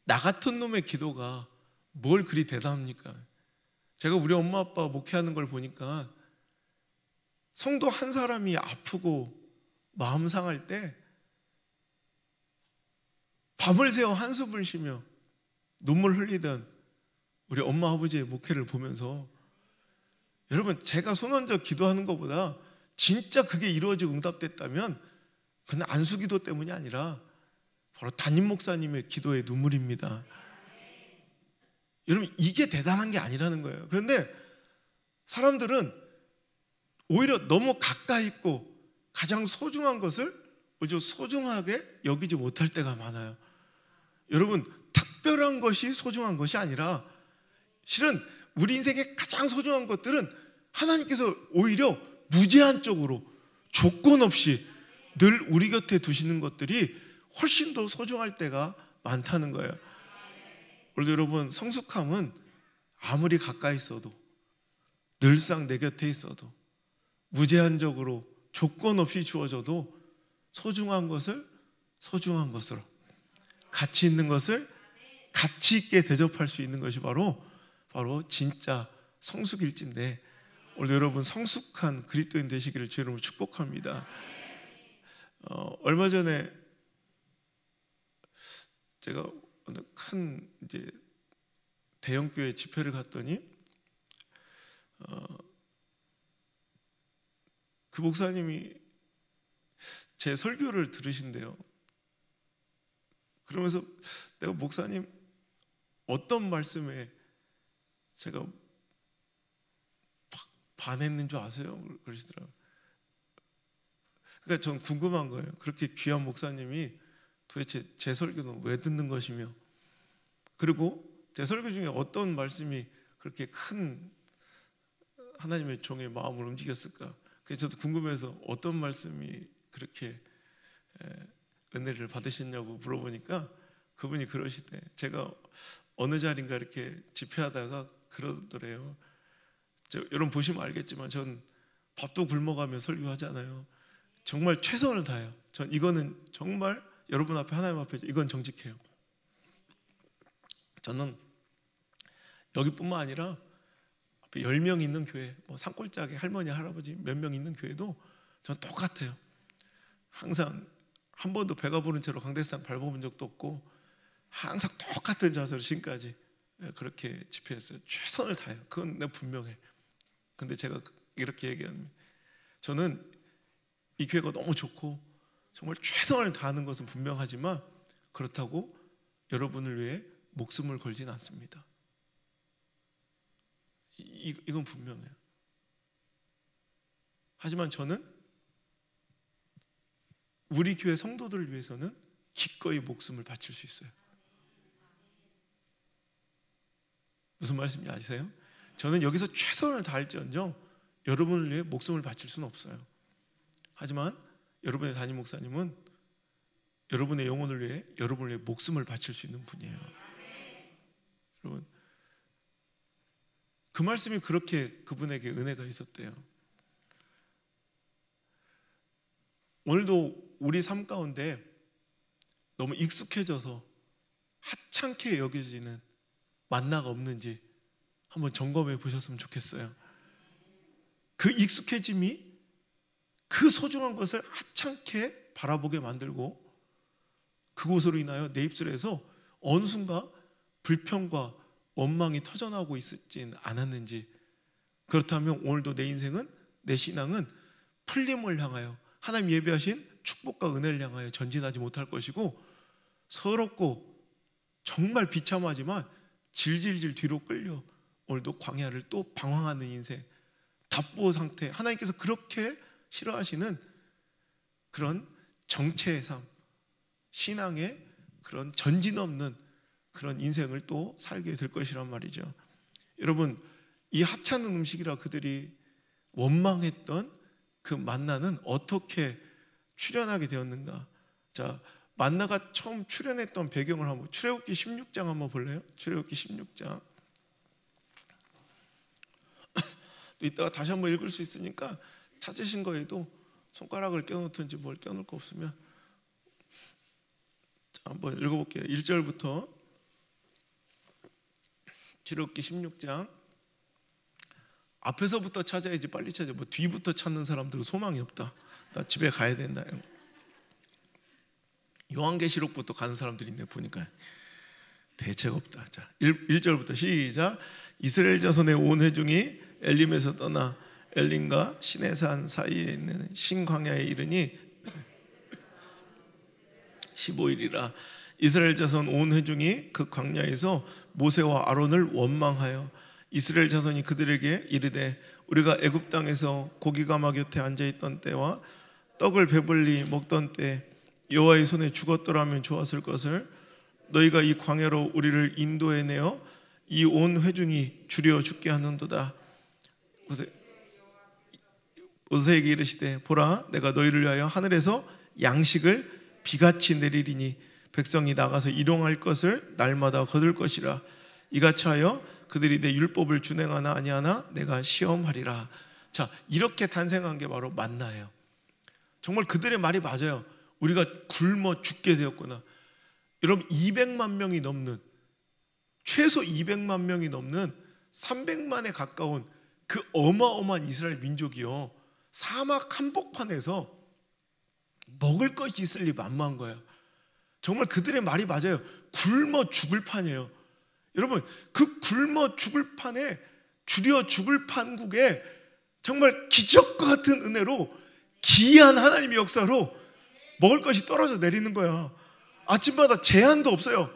나 같은 놈의 기도가 뭘 그리 대단합니까? 제가 우리 엄마 아빠 목회하는 걸 보니까 성도 한 사람이 아프고 마음 상할 때 밤을 새워 한숨을 쉬며 눈물 흘리던 우리 엄마 아버지의 목회를 보면서, 여러분, 제가 손 얹어 기도하는 것보다 진짜 그게 이루어지고 응답됐다면 그건 안수기도 때문이 아니라 바로 담임 목사님의 기도의 눈물입니다. 여러분, 이게 대단한 게 아니라는 거예요. 그런데 사람들은 오히려 너무 가까이 있고 가장 소중한 것을 오히려 소중하게 여기지 못할 때가 많아요. 여러분, 특별한 것이 소중한 것이 아니라 실은 우리 인생의 가장 소중한 것들은 하나님께서 오히려 무제한적으로 조건 없이 늘 우리 곁에 두시는 것들이 훨씬 더 소중할 때가 많다는 거예요. 오늘도 여러분, 성숙함은 아무리 가까이 있어도, 늘상 내 곁에 있어도, 무제한적으로 조건 없이 주어져도 소중한 것을 소중한 것으로, 가치 있는 것을 가치 있게 대접할 수 있는 것이 바로 진짜 성숙일진데, 오늘 여러분 성숙한 그리스도인 되시기를 주 이름으로 축복합니다. 얼마 전에 제가 어느 큰 이제 대형 교회 집회를 갔더니 그 목사님이 제 설교를 들으신대요. 그러면서 내가 목사님 어떤 말씀에 제가 확 반했는 줄 아세요? 그러시더라고요. 그러니까 전 궁금한 거예요. 그렇게 귀한 목사님이 도대체 제 설교는 왜 듣는 것이며, 그리고 제 설교 중에 어떤 말씀이 그렇게 큰 하나님의 종의 마음을 움직였을까? 그래서 저도 궁금해서 어떤 말씀이 그렇게 은혜를 받으셨냐고 물어보니까 그분이 그러시대. 제가 어느 자리인가 이렇게 집회하다가 그러더래요. 여러분 보시면 알겠지만 전 밥도 굶어가며 설교하잖아요. 정말 최선을 다해요. 전 이거는 정말 여러분 앞에, 하나님 앞에 이건 정직해요. 저는 여기뿐만 아니라 앞에 10명 있는 교회, 뭐 산골짜기 할머니 할아버지 몇 명 있는 교회도 전 똑같아요. 항상 한 번도 배가 부른 채로 강대상 밟아본 적도 없고 항상 똑같은 자세로 지금까지 그렇게 집회했어요. 최선을 다해요. 그건 내가 분명해. 근데 제가 이렇게 얘기합니다. 저는 이 교회가 너무 좋고 정말 최선을 다하는 것은 분명하지만 그렇다고 여러분을 위해 목숨을 걸진 않습니다. 이건 분명해요. 하지만 저는 우리 교회 성도들을 위해서는 기꺼이 목숨을 바칠 수 있어요. 무슨 말씀인지 아세요? 저는 여기서 최선을 다할지언정 여러분을 위해 목숨을 바칠 수는 없어요. 하지만 여러분의 담임 목사님은 여러분의 영혼을 위해, 여러분을 위해 목숨을 바칠 수 있는 분이에요. 여러분, 그 말씀이 그렇게 그분에게 은혜가 있었대요. 오늘도 우리 삶 가운데 너무 익숙해져서 하찮게 여겨지는 만나가 없는지 한번 점검해 보셨으면 좋겠어요. 그 익숙해짐이 그 소중한 것을 하찮게 바라보게 만들고 그곳으로 인하여 내 입술에서 어느 순간 불평과 원망이 터져나오고 있었진 않았는지, 그렇다면 오늘도 내 인생은, 내 신앙은 풀림을 향하여, 하나님 예비하신 축복과 은혜를 향하여 전진하지 못할 것이고, 서럽고 정말 비참하지만 질질질 뒤로 끌려 오늘도 광야를 또 방황하는 인생, 답보 상태, 하나님께서 그렇게 싫어하시는 그런 정체의 삶, 신앙의 그런 전진 없는 그런 인생을 또 살게 될 것이란 말이죠. 여러분, 이 하찮은 음식이라 그들이 원망했던 그 만나는 어떻게 출현하게 되었는가? 자, 만나가 처음 출현했던 배경을 한번, 출애굽기 16장 한번 볼래요? 출애굽기 16장. 이따가 다시 한번 읽을 수 있으니까 찾으신 거에도 손가락을 껴놓든지 뭘 껴놓을 거 없으면 자, 한번 읽어볼게요. 1절부터 출애굽기 16장. 앞에서부터 찾아야지 빨리 찾아. 뭐 뒤부터 찾는 사람들은 소망이 없다. 나 집에 가야 된다. 요한계시록부터 가는 사람들이 있네 보니까. 대책 없다. 자, 1절부터 시작. 이스라엘 자손의 온 회중이 엘림에서 떠나 엘림과 시내산 사이에 있는 신광야에 이르니 15일이라. 이스라엘 자손 온 회중이 그 광야에서 모세와 아론을 원망하여 이스라엘 자손이 그들에게 이르되, 우리가 애굽 땅에서 고기가마 곁에 앉아있던 때와 떡을 배불리 먹던 때 여호와의 손에 죽었더라면 좋았을 것을, 너희가 이 광야로 우리를 인도해내어 이 온 회중이 주려 죽게 하는도다. 모세에게 이르시되, 보라, 내가 너희를 위하여 하늘에서 양식을 비같이 내리리니 백성이 나가서 일용할 것을 날마다 거둘 것이라. 이같이 하여 그들이 내 율법을 준행하나 아니하나 내가 시험하리라. 자, 이렇게 탄생한 게 바로 만나예요. 정말 그들의 말이 맞아요. 우리가 굶어 죽게 되었구나. 여러분 200만 명이 넘는, 최소 200만 명이 넘는 300만에 가까운 그 어마어마한 이스라엘 민족이요, 사막 한복판에서 먹을 것이 있을 리 만무한 거예요. 정말 그들의 말이 맞아요. 굶어 죽을 판이에요. 여러분, 그 굶어 죽을 판에, 줄여 죽을 판국에 정말 기적과 같은 은혜로, 기이한 하나님의 역사로 먹을 것이 떨어져 내리는 거야. 아침마다 제한도 없어요.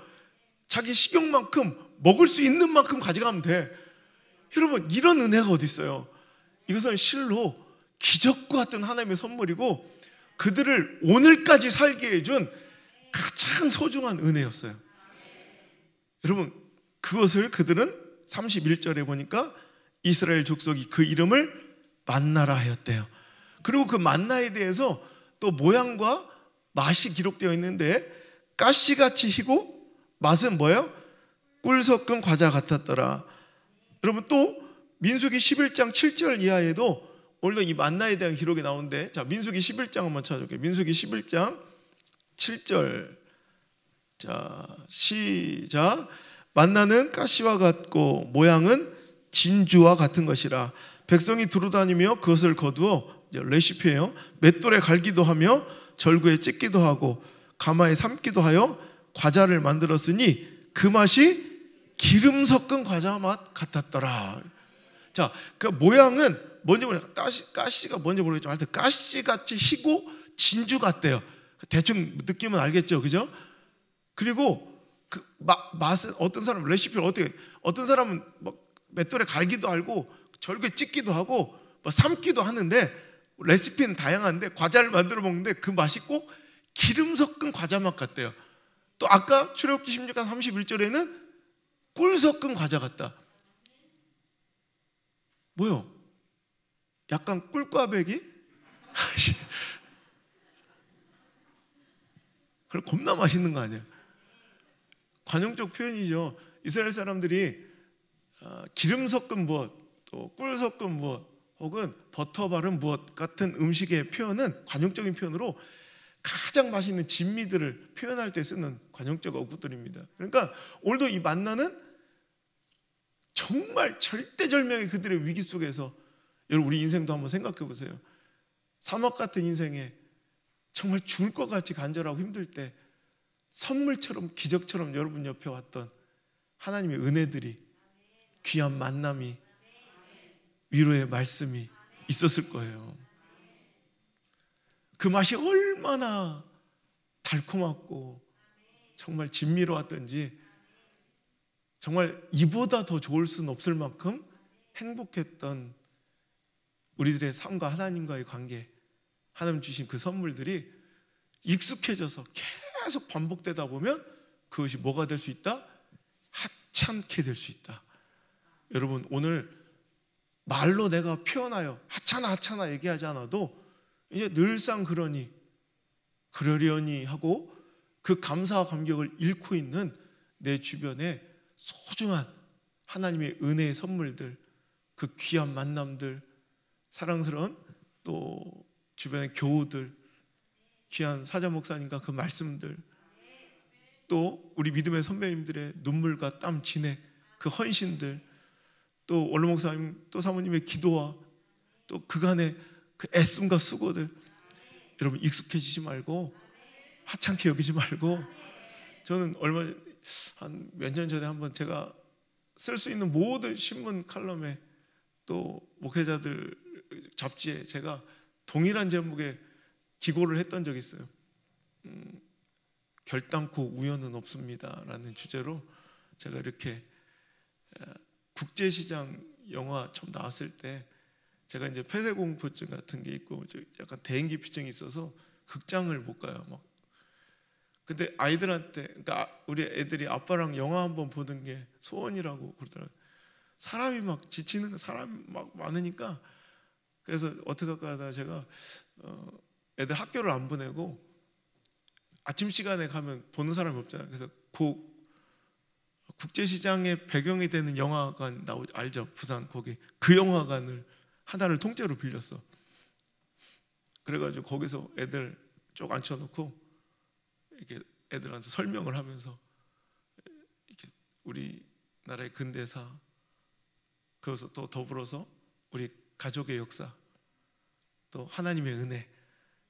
자기 식용만큼, 먹을 수 있는 만큼 가져가면 돼. 여러분, 이런 은혜가 어디 있어요? 이것은 실로 기적과 같은 하나님의 선물이고, 그들을 오늘까지 살게 해준 가장 소중한 은혜였어요. 여러분, 그것을 그들은 31절에 보니까 이스라엘 족속이 그 이름을 만나라 하였대요. 그리고 그 만나에 대해서 또 모양과 맛이 기록되어 있는데, 가시같이 희고 맛은 뭐예요? 꿀 섞은 과자 같았더라. 여러분, 또 민수기 11장 7절 이하에도 오늘도 이 만나에 대한 기록이 나오는데, 자, 민수기 11장 한번 찾아볼게요. 민수기 11장 7절. 자, 시작. 만나는 가시와 같고 모양은 진주와 같은 것이라. 백성이 두루다니며 그것을 거두어, 레시피예요, 맷돌에 갈기도 하며 절구에 찢기도 하고 가마에 삶기도 하여 과자를 만들었으니 그 맛이 기름 섞은 과자 맛 같았더라. 자, 그 모양은 뭔지 모르겠어요. 가시가 뭔지 모르겠지만 하여튼 가시같이 희고 진주 같대요. 대충 느낌은 알겠죠, 그죠? 그리고 그 맛은, 어떤 사람은 레시피를 어떤 사람은 막 맷돌에 갈기도 하고 절구에 찢기도 하고 뭐 삶기도 하는데, 레시피는 다양한데 과자를 만들어 먹는데 그 맛이 꼭 기름 섞은 과자 맛 같대요. 또 아까 출애굽기 16장 31절에는 꿀 섞은 과자 같다. 뭐요? 약간 꿀꽈배기? 그럼 겁나 맛있는 거 아니에요? 관용적 표현이죠. 이스라엘 사람들이 기름 섞은 무엇, 또 꿀 섞은 무엇, 혹은 버터 바른 무엇 같은 음식의 표현은 관용적인 표현으로 가장 맛있는 진미들을 표현할 때 쓰는 관용적 어구들입니다. 그러니까 오늘도 이 만나는 정말 절대절명의 그들의 위기 속에서, 여러분 우리 인생도 한번 생각해 보세요. 사막 같은 인생에 정말 죽을 것 같이 간절하고 힘들 때 선물처럼, 기적처럼 여러분 옆에 왔던 하나님의 은혜들이, 귀한 만남이, 위로의 말씀이 있었을 거예요. 그 맛이 얼마나 달콤하고 정말 진미로웠던지, 정말 이보다 더 좋을 수는 없을 만큼 행복했던 우리들의 삶과 하나님과의 관계, 하나님 주신 그 선물들이 익숙해져서 계속 반복되다 보면 그것이 뭐가 될 수 있다? 하찮게 될 수 있다. 여러분, 오늘 말로 내가 표현하여 하찮아 하찮아 얘기하지 않아도 이제 늘상 그러려니 하고 그 감사와 감격을 잃고 있는 내 주변에 소중한 하나님의 은혜의 선물들, 그 귀한 만남들, 사랑스러운 또 주변의 교우들, 귀한 사자 목사님과 그 말씀들, 또 우리 믿음의 선배님들의 눈물과 땀 진액, 그 헌신들, 또 원로 목사님, 또 사모님의 기도와 또 그간의 그 애씀과 수고들, 여러분 익숙해지지 말고 하찮게 여기지 말고, 저는 한 몇 년 전에 한번 제가 쓸 수 있는 모든 신문 칼럼에 또 목회자들 잡지에 제가 동일한 제목의 기고를 했던 적이 있어요. 결단코 우연은 없습니다 라는 주제로 제가 이렇게, 국제시장 영화 처음 나왔을 때 제가 이제 폐쇄공포증 같은 게 있고 약간 대인기피증이 있어서 극장을 못 가요. 막. 근데 아이들한테, 그러니까 우리 애들이 아빠랑 영화 한번 보는 게 소원이라고 그러더라고요. 사람이 막 지치는, 사람이 막 많으니까. 그래서 어떻게 할까 하다가 제가 애들 학교를 안 보내고 아침 시간에 가면 보는 사람이 없잖아요. 그래서 국제시장의 배경이 되는 영화관 알죠? 부산 거기 그 영화관을 하나를 통째로 빌렸어. 그래가지고 거기서 애들 쭉 앉혀놓고 이렇게 애들한테 설명을 하면서 이렇게 우리나라의 근대사, 그것을 또 더불어서 우리 가족의 역사, 또 하나님의 은혜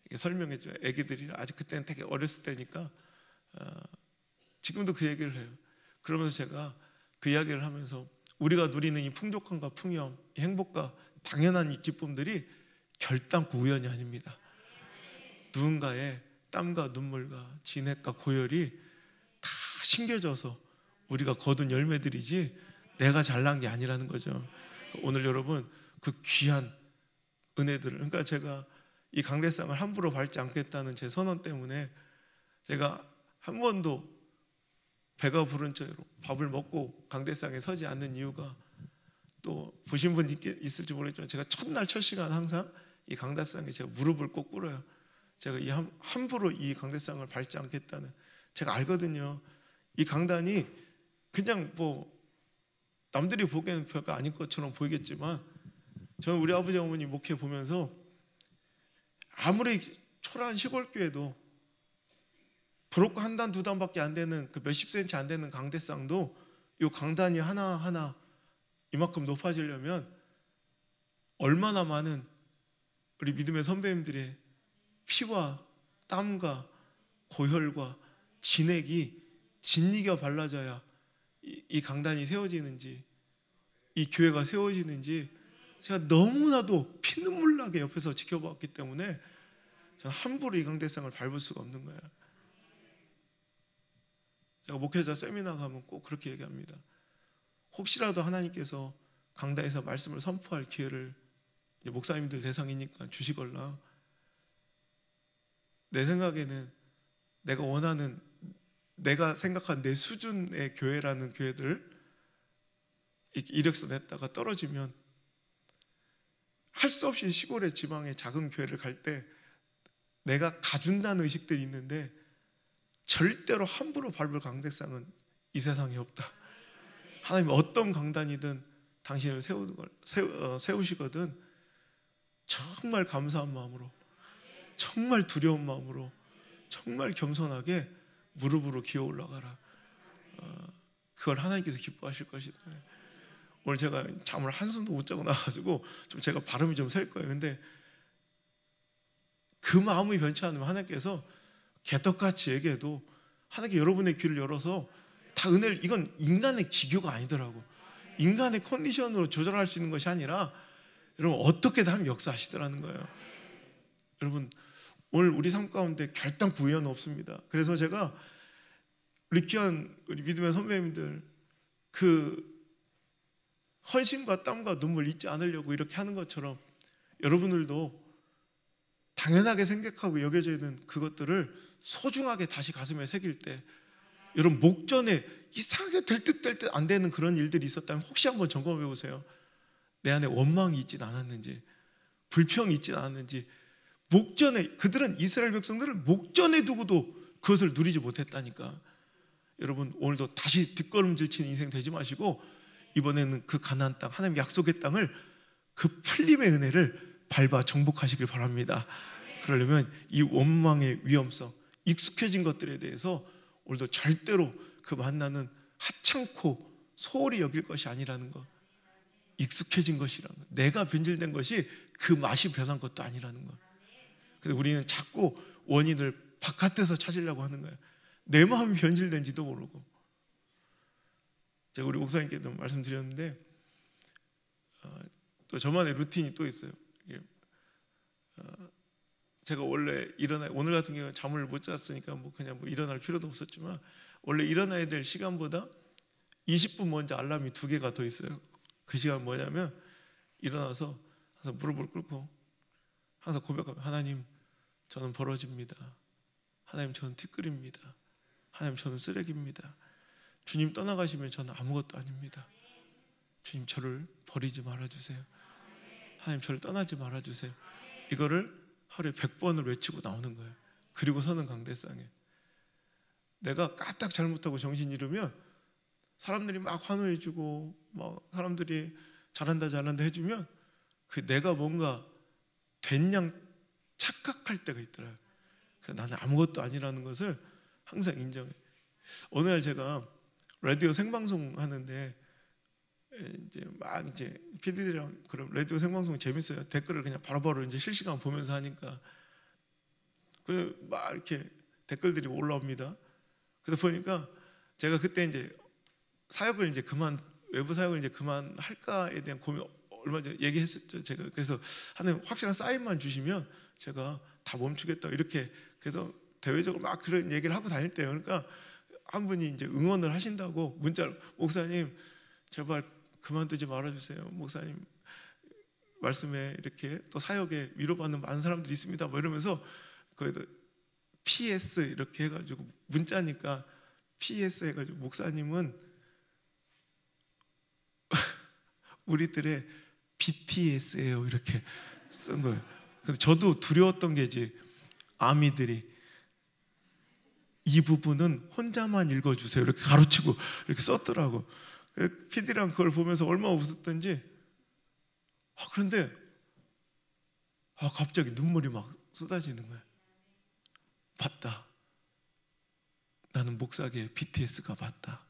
이렇게 설명해줘요. 애기들이 아직 그때는 되게 어렸을 때니까 지금도 그 얘기를 해요. 그러면서 제가 그 이야기를 하면서 우리가 누리는 이 풍족함과 풍요함, 이 행복과 당연한 이 기쁨들이 결단코 우연이 아닙니다. 누군가의 땀과 눈물과 진액과 고열이 다 심겨져서 우리가 거둔 열매들이지 내가 잘난 게 아니라는 거죠. 오늘 여러분 그 귀한 은혜들을, 그러니까 제가 이 강대상을 함부로 밟지 않겠다는 제 선언 때문에 제가 한 번도 배가 부른 채로 밥을 먹고 강대상에 서지 않는 이유가, 또 보신 분 있을지 모르겠지만 제가 첫날 첫 시간 항상 이 강대상에 제가 무릎을 꼭 꿇어요. 제가 함부로 이 강대상을 밟지 않겠다는, 제가 알거든요. 이 강단이 그냥 뭐 남들이 보기에는 별거 아닌 것처럼 보이겠지만 저는 우리 아버지 어머니 목회 보면서 아무리 초라한 시골교회도 부럽고 한 단 두 단밖에 안 되는 그 몇십 센치 안 되는 강대상도 이 강단이 하나하나 이만큼 높아지려면 얼마나 많은 우리 믿음의 선배님들의 피와 땀과 고혈과 진액이 진리가 발라져야 이 강단이 세워지는지, 이 교회가 세워지는지 제가 너무나도 피눈물 나게 옆에서 지켜봤기 때문에 저는 함부로 이 강대상을 밟을 수가 없는 거예요. 제가 목회자 세미나 가면 꼭 그렇게 얘기합니다. 혹시라도 하나님께서 강단에서 말씀을 선포할 기회를 목사님들 대상이니까 주시걸라. 내 생각에는 내가 원하는, 내가 생각한 내 수준의 교회라는 교회들 이력서 냈다가 떨어지면 할 수 없이 시골의 지방의 작은 교회를 갈 때 내가 가준다는 의식들이 있는데 절대로 함부로 밟을 강대상은 이 세상에 없다. 하나님 어떤 강단이든 당신을 세우시거든 정말 감사한 마음으로, 정말 두려운 마음으로, 정말 겸손하게 무릎으로 기어 올라가라. 그걸 하나님께서 기뻐하실 것이다. 오늘 제가 잠을 한숨도 못 자고 나가지고 좀 제가 발음이 좀 셀 거예요. 근데 그 마음이 변치 않으면 하나님께서 개떡같이 얘기해도 하나님께 여러분의 귀를 열어서 다 은혜를, 이건 인간의 기교가 아니더라고. 인간의 컨디션으로 조절할 수 있는 것이 아니라 여러분 어떻게든 하나님 역사하시더라는 거예요. 여러분 오늘 우리 삶 가운데 결단코 우연은 없습니다. 그래서 제가 우리 귀한 우리 믿음의 선배님들 그 헌신과 땀과 눈물 잊지 않으려고 이렇게 하는 것처럼 여러분들도 당연하게 생각하고 여겨져 있는 그것들을 소중하게 다시 가슴에 새길 때, 여러분 목전에 이상하게 될 듯 될 듯 안 되는 그런 일들이 있었다면 혹시 한번 점검해 보세요. 내 안에 원망이 있진 않았는지, 불평이 있진 않았는지. 목전에, 그들은 이스라엘 백성들을 목전에 두고도 그것을 누리지 못했다니까. 여러분 오늘도 다시 뒷걸음질 치는 인생 되지 마시고 이번에는 그 가나안 땅, 하나님 약속의 땅을, 그 풀림의 은혜를 밟아 정복하시길 바랍니다. 그러려면 이 원망의 위험성, 익숙해진 것들에 대해서 오늘도 절대로 그 만나는 하찮고 소홀히 여길 것이 아니라는 것, 익숙해진 것이라는 것, 내가 변질된 것이 그 맛이 변한 것도 아니라는 것. 근데 우리는 자꾸 원인을 바깥에서 찾으려고 하는 거예요. 내 마음이 변질된지도 모르고. 제가 우리 목사님께도 말씀드렸는데 또 저만의 루틴이 또 있어요. 제가 원래 오늘 같은 경우는 잠을 못 잤으니까 그냥 일어날 필요도 없었지만 원래 일어나야 될 시간보다 20분 먼저 알람이 2개가 더 있어요. 그 시간 뭐냐면 일어나서 항상 무릎을 꿇고 항상 고백하면, 하나님 저는 벌어집니다. 하나님 저는 티끌입니다. 하나님 저는 쓰레기입니다. 주님 떠나가시면 저는 아무것도 아닙니다. 주님 저를 버리지 말아주세요. 하나님 저를 떠나지 말아주세요. 이거를 하루에 100번을 외치고 나오는 거예요. 그리고 서는 강대상에 내가 까딱 잘못하고 정신 잃으면 사람들이 막 환호해주고 막 사람들이 잘한다 잘한다 해주면 그 내가 뭔가 된 양 착각할 때가 있더라고요. 나는 아무것도 아니라는 것을 항상 인정해. 어느 날 제가 라디오 생방송 하는데 이제 막 이제 PD들이랑 그럼 라디오 생방송 재밌어요. 댓글을 그냥 바로바로 이제 실시간 보면서 하니까 그래 막 이렇게 댓글들이 올라옵니다. 그래서 보니까 제가 그때 이제 사역을 이제 외부 사역을 이제 그만 할까에 대한 고민 얼마 전에 얘기했었죠. 제가 그래서 하는 확실한 사인만 주시면 제가 다 멈추겠다 이렇게 그래서 대외적으로 막 그런 얘기를 하고 다닐 때요. 그러니까 한 분이 이제 응원을 하신다고 문자로 목사님 제발 그만두지 말아주세요. 목사님 말씀에 이렇게 또 사역에 위로받는 많은 사람들이 있습니다. 뭐 이러면서 거기다 PS 이렇게 해가지고 문자니까 PS 해가지고 목사님은 우리들의 BTS예요 이렇게 쓴 거예요. 그래서 저도 두려웠던 게 이제 아미들이 이 부분은 혼자만 읽어주세요 이렇게 가로치고 이렇게 썼더라고. PD랑 그걸 보면서 얼마나 웃었던지 그런데 갑자기 눈물이 막 쏟아지는 거야. 맞다. 나는 목사계의 BTS가 맞다.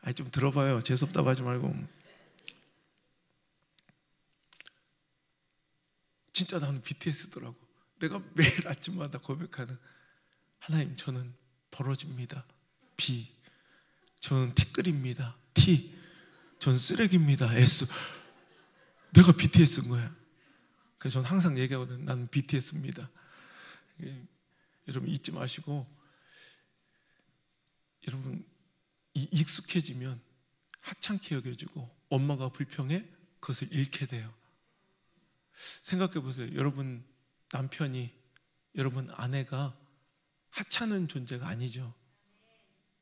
아니 좀 들어봐요. 재수없다고 하지 말고. 진짜 나는 BTS더라고. 내가 매일 아침마다 고백하는 하나님 저는 벌어집니다. B 저는 티끌입니다. T 전 쓰레기입니다. S 내가 BTS인 거야. 그래서 저는 항상 얘기하거든. 나는 BTS입니다. 여러분 잊지 마시고 여러분 익숙해지면 하찮게 여겨지고 엄마가 불평해 그것을 잃게 돼요. 생각해 보세요. 여러분 남편이 여러분 아내가 하찮은 존재가 아니죠.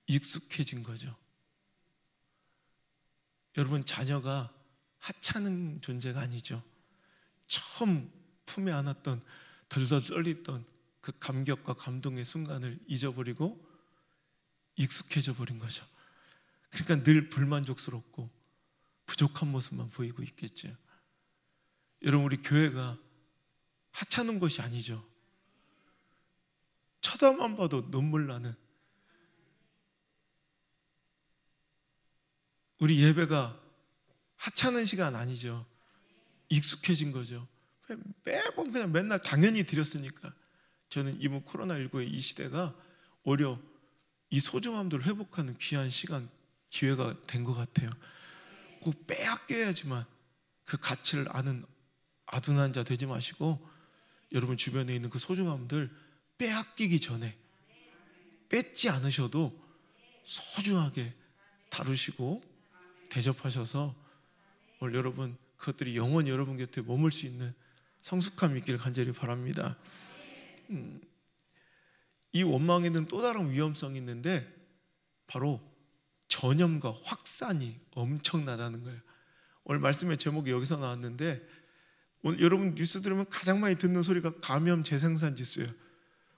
익숙해진 거죠. 여러분 자녀가 하찮은 존재가 아니죠. 처음 품에 안았던 덜덜 떨리던 그 감격과 감동의 순간을 잊어버리고 익숙해져 버린 거죠. 그러니까 늘 불만족스럽고 부족한 모습만 보이고 있겠죠. 여러분 우리 교회가 하찮은 것이 아니죠. 쳐다만 봐도 눈물 나는 우리 예배가 하찮은 시간 아니죠. 익숙해진 거죠. 매번 그냥 맨날 당연히 드렸으니까. 저는 이번 코로나19의 이 시대가 오히려 이 소중함들을 회복하는 귀한 시간, 기회가 된 것 같아요. 꼭 빼앗겨야지만 그 가치를 아는 아둔한 자 되지 마시고 여러분 주변에 있는 그 소중함들 빼앗기기 전에 뺏지 않으셔도 소중하게 다루시고 대접하셔서 오늘 여러분 그것들이 영원히 여러분 곁에 머물 수 있는 성숙함이 있기를 간절히 바랍니다. 이 원망에는 또 다른 위험성이 있는데 바로 전염과 확산이 엄청나다는 거예요. 오늘 말씀의 제목이 여기서 나왔는데 오늘 여러분 뉴스 들으면 가장 많이 듣는 소리가 감염 재생산 지수예요.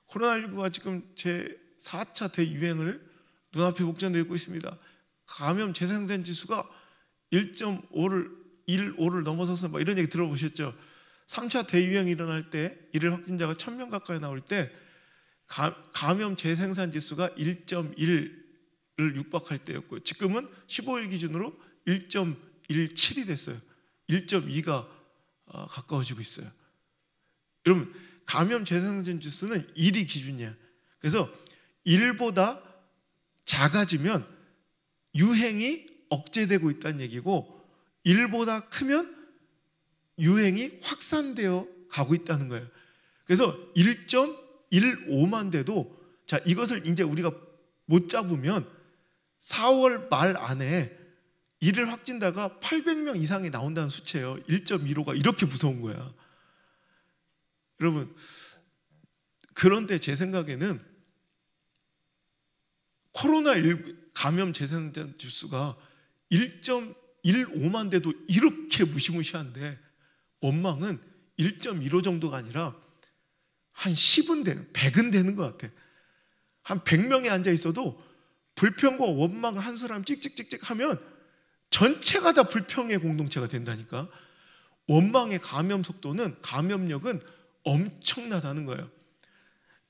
코로나19가 지금 제 4차 대유행을 눈앞에 목전되고 있습니다. 감염 재생산 지수가 1.5를 넘어서서 막 이런 얘기 들어보셨죠? 3차 대유행이 일어날 때 일일 확진자가 1000명 가까이 나올 때 감염 재생산 지수가 1.1을 육박할 때였고요. 지금은 15일 기준으로 1.17이 됐어요. 1.2가 가까워지고 있어요. 여러분 감염 재생산 지수는 1이 기준이야. 그래서 1보다 작아지면 유행이 억제되고 있다는 얘기고 1보다 크면 유행이 확산되어 가고 있다는 거예요. 그래서 1.15만 돼도 자 이것을 이제 우리가 못 잡으면 4월 말 안에 일일 확진자가 800명 이상이 나온다는 수치예요. 1.15가 이렇게 무서운 거야. 여러분 그런데 제 생각에는 코로나19 감염 재생산 지수가 1.15만 돼도 이렇게 무시무시한데 원망은 1.15 정도가 아니라 한 10은 되는 100은 되는 것 같아. 한 100명이 앉아 있어도 불평과 원망 한 사람 찍찍찍찍 하면 전체가 다 불평의 공동체가 된다니까. 원망의 감염 속도는 감염력은 엄청나다는 거예요.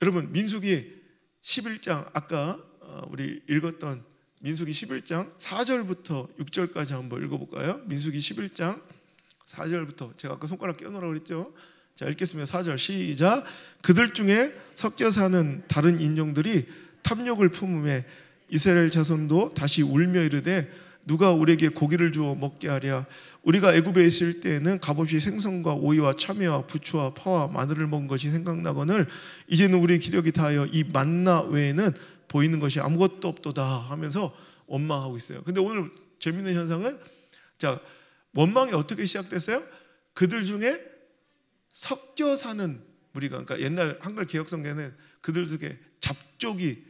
여러분 민수기 11장 아까 우리 읽었던 민수기 11장 4절부터 6절까지 한번 읽어볼까요? 민수기 11장 4절부터 제가 아까 손가락 껴놓으라고 그랬죠? 자, 읽겠습니다. 4절 시작. 그들 중에 섞여 사는 다른 인종들이 탐욕을 품음에 이스라엘 자손도 다시 울며 이르되 누가 우리에게 고기를 주어 먹게 하랴. 우리가 애굽에 있을 때에는 값없이 생선과 오이와 참외와 부추와 파와 마늘을 먹은 것이 생각나거늘 이제는 우리의 기력이 다하여 이 만나 외에는 보이는 것이 아무것도 없도다 하면서 원망하고 있어요. 근데 오늘 재밌는 현상은, 자, 원망이 어떻게 시작됐어요? 그들 중에 섞여 사는 무리가, 그러니까 옛날 한글 개혁성경에는 그들 중에 잡족이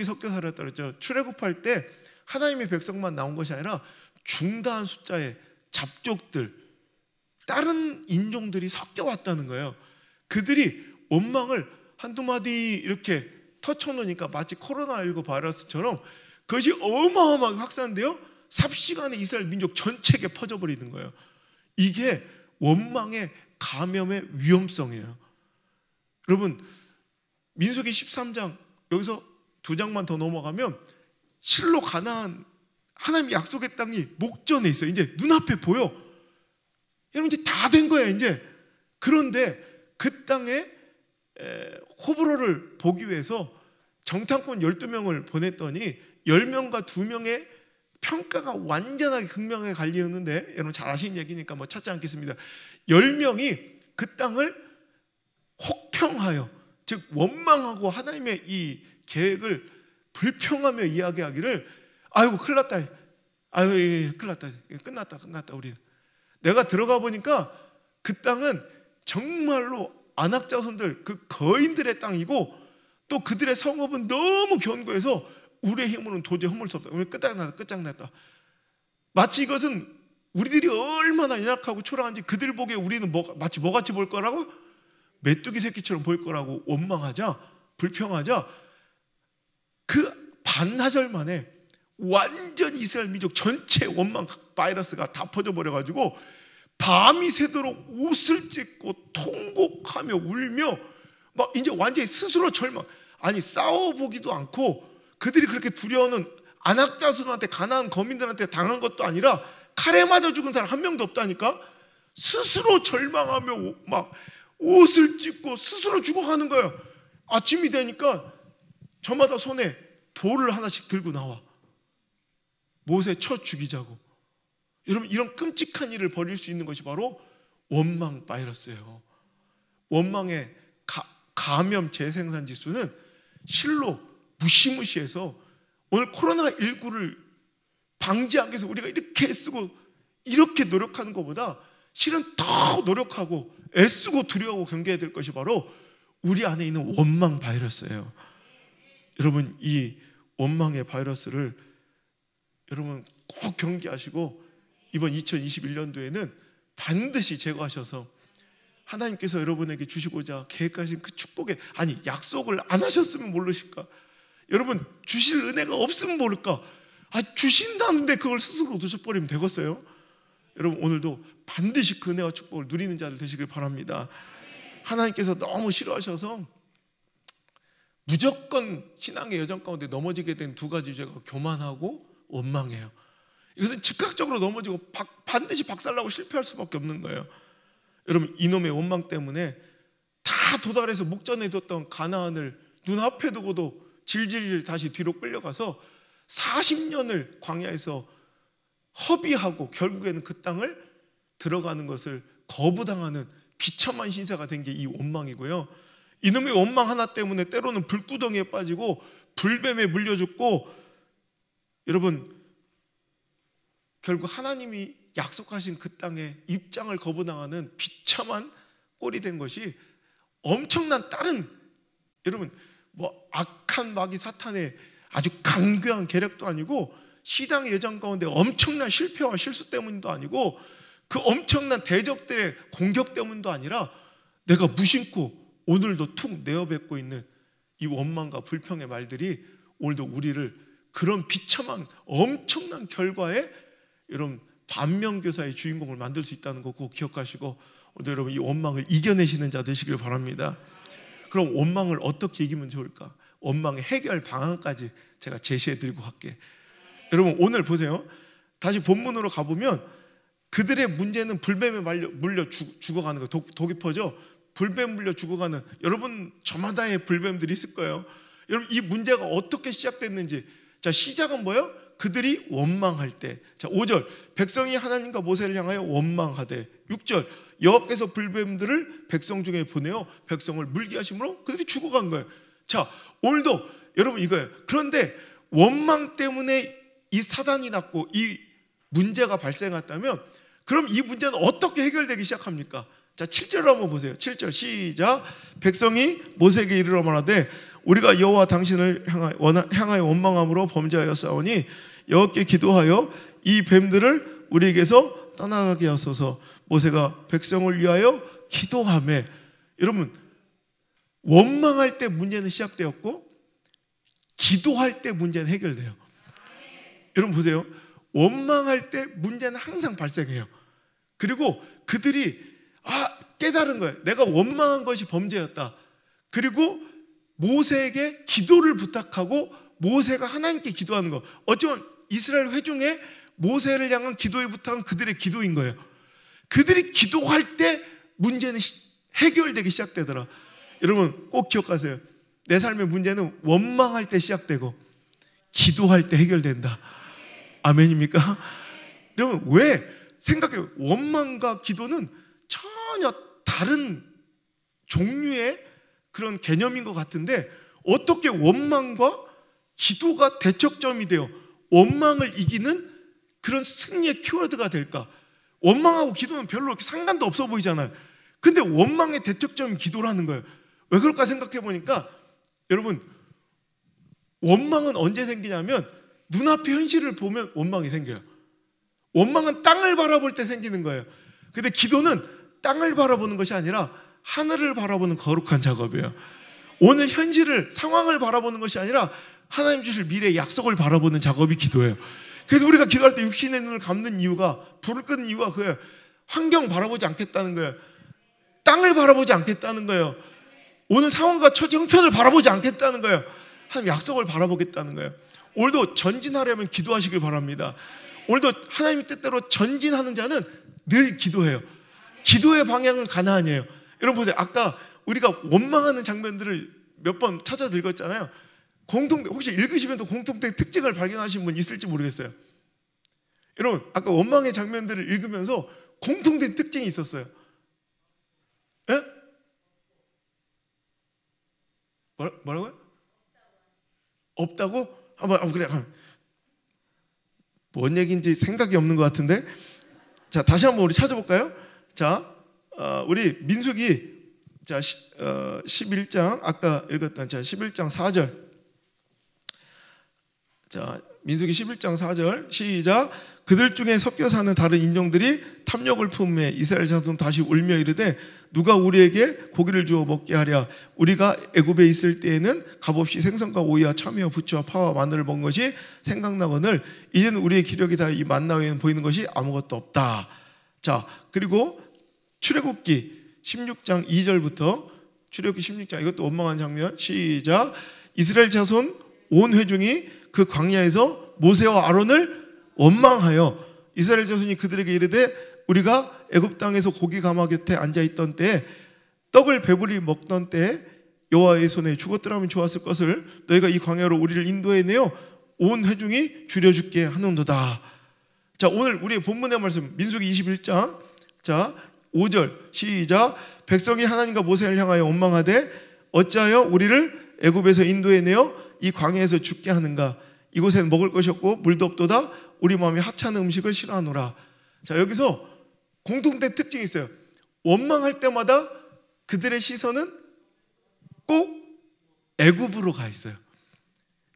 섞여 살았다 그랬죠. 출애굽할 때 하나님의 백성만 나온 것이 아니라 중다한 숫자의 잡족들, 다른 인종들이 섞여 왔다는 거예요. 그들이 원망을 한두 마디 이렇게 터쳐놓으니까 마치 코로나19 바이러스처럼 그것이 어마어마하게 확산돼요. 삽시간에 이스라엘 민족 전체에 퍼져버리는 거예요. 이게 원망의 감염의 위험성이에요. 여러분, 민수기 13장 여기서 2장만 더 넘어가면 실로 가나안 하나님의 약속의 땅이 목전에 있어요. 이제 눈앞에 보여. 여러분, 이제 다 된 거예요. 이제. 그런데 그 땅에 호브로를 보기 위해서 정탐꾼 12명을 보냈더니 10명과 2명의 평가가 완전하게 극명하게 갈리었는데, 여러분 잘 아시는 얘기니까 뭐 찾지 않겠습니다. 10명이 그 땅을 혹평하여, 즉 원망하고 하나님의 이 계획을 불평하며 이야기하기를, 아이고 큰일 났다, 아이고 큰일 났다, 끝났다 우리는. 내가 들어가 보니까 그 땅은 정말로 안악자손들, 그 거인들의 땅이고 또 그들의 성읍은 너무 견고해서 우리의 힘으로는 도저히 허물 수 없다. 우리 끝장났다. 마치 이것은 우리들이 얼마나 연약하고 초라한지 그들 보기에 우리는 마치 뭐같이 볼 거라고? 메뚜기 새끼처럼 보일 거라고 원망하자, 불평하자, 그 반나절 만에 완전히 이스라엘 민족 전체 원망 바이러스가 다 퍼져버려가지고 밤이 새도록 옷을 찢고 통곡하며 울며 막 이제 완전히 스스로 절망. 아니, 싸워보기도 않고 그들이 그렇게 두려워하는 안악자손한테, 가나안 거민들한테 당한 것도 아니라 칼에 맞아 죽은 사람 한 명도 없다니까. 스스로 절망하며 막 옷을 찢고 스스로 죽어가는 거예요. 아침이 되니까 저마다 손에 돌을 하나씩 들고 나와. 못에 쳐 죽이자고. 여러분, 이런 끔찍한 일을 벌일 수 있는 것이 바로 원망 바이러스예요. 원망의 감염 재생산 지수는 실로 무시무시해서 오늘 코로나19를 방지하기 위해서 우리가 이렇게 애쓰고 이렇게 노력하는 것보다 실은 더 노력하고 애쓰고 두려워하고 경계해야 될 것이 바로 우리 안에 있는 원망 바이러스예요. 여러분, 이 원망의 바이러스를 여러분 꼭 경계하시고 이번 2021년도에는 반드시 제거하셔서 하나님께서 여러분에게 주시고자 계획하신 그 축복에, 아니 약속을 안 하셨으면 모르실까? 여러분, 주실 은혜가 없으면 모를까? 주신다는데 그걸 스스로 놓쳐버리면 되겠어요? 여러분, 오늘도 반드시 그 은혜와 축복을 누리는 자들 되시길 바랍니다. 하나님께서 너무 싫어하셔서 무조건 신앙의 여정 가운데 넘어지게 된 두 가지 죄가 교만하고 원망이에요. 이것은 즉각적으로 넘어지고 반드시 박살나고 실패할 수밖에 없는 거예요. 여러분, 이놈의 원망 때문에 다 도달해서 목전에 뒀던 가나안을 눈앞에 두고도 질질 다시 뒤로 끌려가서 40년을 광야에서 허비하고 결국에는 그 땅을 들어가는 것을 거부당하는 비참한 신세가 된 게 이 원망이고요. 이놈의 원망 하나 때문에 때로는 불구덩이에 빠지고 불뱀에 물려 죽고, 여러분 결국 하나님이 약속하신 그 땅에 입장을 거부당하는 비참한 꼴이 된 것이 엄청난 다른, 여러분 뭐 악한 마귀 사탄의 아주 강교한 계략도 아니고 시당의 여정 가운데 엄청난 실패와 실수 때문도 아니고 그 엄청난 대적들의 공격 때문도 아니라 내가 무심코 오늘도 툭 내어뱉고 있는 이 원망과 불평의 말들이 오늘도 우리를 그런 비참한 엄청난 결과에 여러분 반면교사의 주인공을 만들 수 있다는 거 꼭 기억하시고 오늘도 여러분 이 원망을 이겨내시는 자 되시길 바랍니다. 그럼 원망을 어떻게 이기면 좋을까? 원망의 해결 방안까지 제가 제시해 드리고 갈게. 여러분 오늘 보세요. 다시 본문으로 가보면 그들의 문제는 불뱀에 물려 죽어가는 거예요. 독이 퍼져 불뱀 물려 죽어가는, 여러분 저마다의 불뱀들이 있을 거예요. 여러분 이 문제가 어떻게 시작됐는지, 자 시작은 뭐예요? 그들이 원망할 때. 자 5절, 백성이 하나님과 모세를 향하여 원망하되. 6절, 여호와께서 불뱀들을 백성 중에 보내어 백성을 물게 하심으로 그들이 죽어간 거예요. 자 오늘도 여러분 이거예요. 그런데 원망 때문에 이 사단이 났고 이 문제가 발생했다면, 그럼 이 문제는 어떻게 해결되기 시작합니까? 자 7절을 한번 보세요. 7절 시작. 백성이 모세에게 이르러 말하되 우리가 여호와 당신을 향하여 원망함으로 범죄하였사오니 여호와께 기도하여 이 뱀들을 우리에게서 떠나가게 하소서. 모세가 백성을 위하여 기도하며. 여러분 원망할 때 문제는 시작되었고 기도할 때 문제는 해결돼요. 여러분 보세요. 원망할 때 문제는 항상 발생해요. 그리고 그들이 깨달은 거예요. 내가 원망한 것이 범죄였다. 그리고 모세에게 기도를 부탁하고 모세가 하나님께 기도하는 거. 어쩌면 이스라엘 회중에 모세를 향한 기도의 부탁은 그들의 기도인 거예요. 그들이 기도할 때 문제는 해결되기 시작되더라. 여러분 꼭 기억하세요. 내 삶의 문제는 원망할 때 시작되고 기도할 때 해결된다. 아멘입니까? 여러분 왜? 생각해요. 원망과 기도는 전혀 다른 종류의 그런 개념인 것 같은데 어떻게 원망과 기도가 대척점이 되어 원망을 이기는 그런 승리의 키워드가 될까? 원망하고 기도는 별로 이렇게 상관도 없어 보이잖아요. 근데 원망의 대척점이 기도라는 거예요. 왜 그럴까 생각해 보니까 여러분 원망은 언제 생기냐면 눈앞의 현실을 보면 원망이 생겨요. 원망은 땅을 바라볼 때 생기는 거예요. 근데 기도는 땅을 바라보는 것이 아니라 하늘을 바라보는 거룩한 작업이에요. 오늘 현실을, 상황을 바라보는 것이 아니라 하나님 주실 미래의 약속을 바라보는 작업이 기도예요. 그래서 우리가 기도할 때 육신의 눈을 감는 이유가, 불을 끄는 이유가 그거예요. 환경 바라보지 않겠다는 거예요. 땅을 바라보지 않겠다는 거예요. 오늘 상황과 처지 형편을 바라보지 않겠다는 거예요. 하나님 약속을 바라보겠다는 거예요. 오늘도 전진하려면 기도하시길 바랍니다. 오늘도 하나님 뜻대로 전진하는 자는 늘 기도해요. 기도의 방향은 가나안이에요. 여러분 보세요. 아까 우리가 원망하는 장면들을 몇 번 찾아 읽었잖아요. 혹시 읽으시면 또 공통된 특징을 발견하신 분 있을지 모르겠어요. 여러분 아까 원망의 장면들을 읽으면서 공통된 특징이 있었어요. 예? 뭐라고요? 없다고? 그래. 뭔 얘기인지 생각이 없는 것 같은데. 자 다시 한번 우리 찾아볼까요? 자 우리 민수기 11장 아까 읽었던 11장 4절. 자 민수기 11장 4절 시작. 그들 중에 섞여 사는 다른 인종들이 탐욕을 품에 이스라엘 자손 다시 울며 이르되 누가 우리에게 고기를 주어 먹게 하랴. 우리가 애굽에 있을 때에는 값없이 생선과 오이와 참외와 부추와 파와 마늘을 먹은 것이 생각나거늘 이제는 우리의 기력이 다 이 만나 외에는 보이는 것이 아무것도 없다. 자 그리고 출애굽기 16장 2절부터 출애굽기 16장, 이것도 원망한 장면 시작. 이스라엘 자손 온 회중이 그 광야에서 모세와 아론을 원망하여 이스라엘 자손이 그들에게 이르되 우리가 애굽 땅에서 고기 가마 곁에 앉아있던 때에 떡을 배불리 먹던 때에 여호와의 손에 죽었더라면 좋았을 것을 너희가 이 광야로 우리를 인도해내어 온 회중이 줄여죽게 하는도다. 자 오늘 우리의 본문의 말씀 민수기 21장 자 5절 시작. 백성이 하나님과 모세를 향하여 원망하되 어찌하여 우리를 애굽에서 인도해내어 이 광야에서 죽게 하는가. 이곳에는 먹을 것이 없고 물도 없도다. 우리 마음이 하찮은 음식을 싫어하노라. 자 여기서 공통된 특징이 있어요. 원망할 때마다 그들의 시선은 꼭 애굽으로 가 있어요.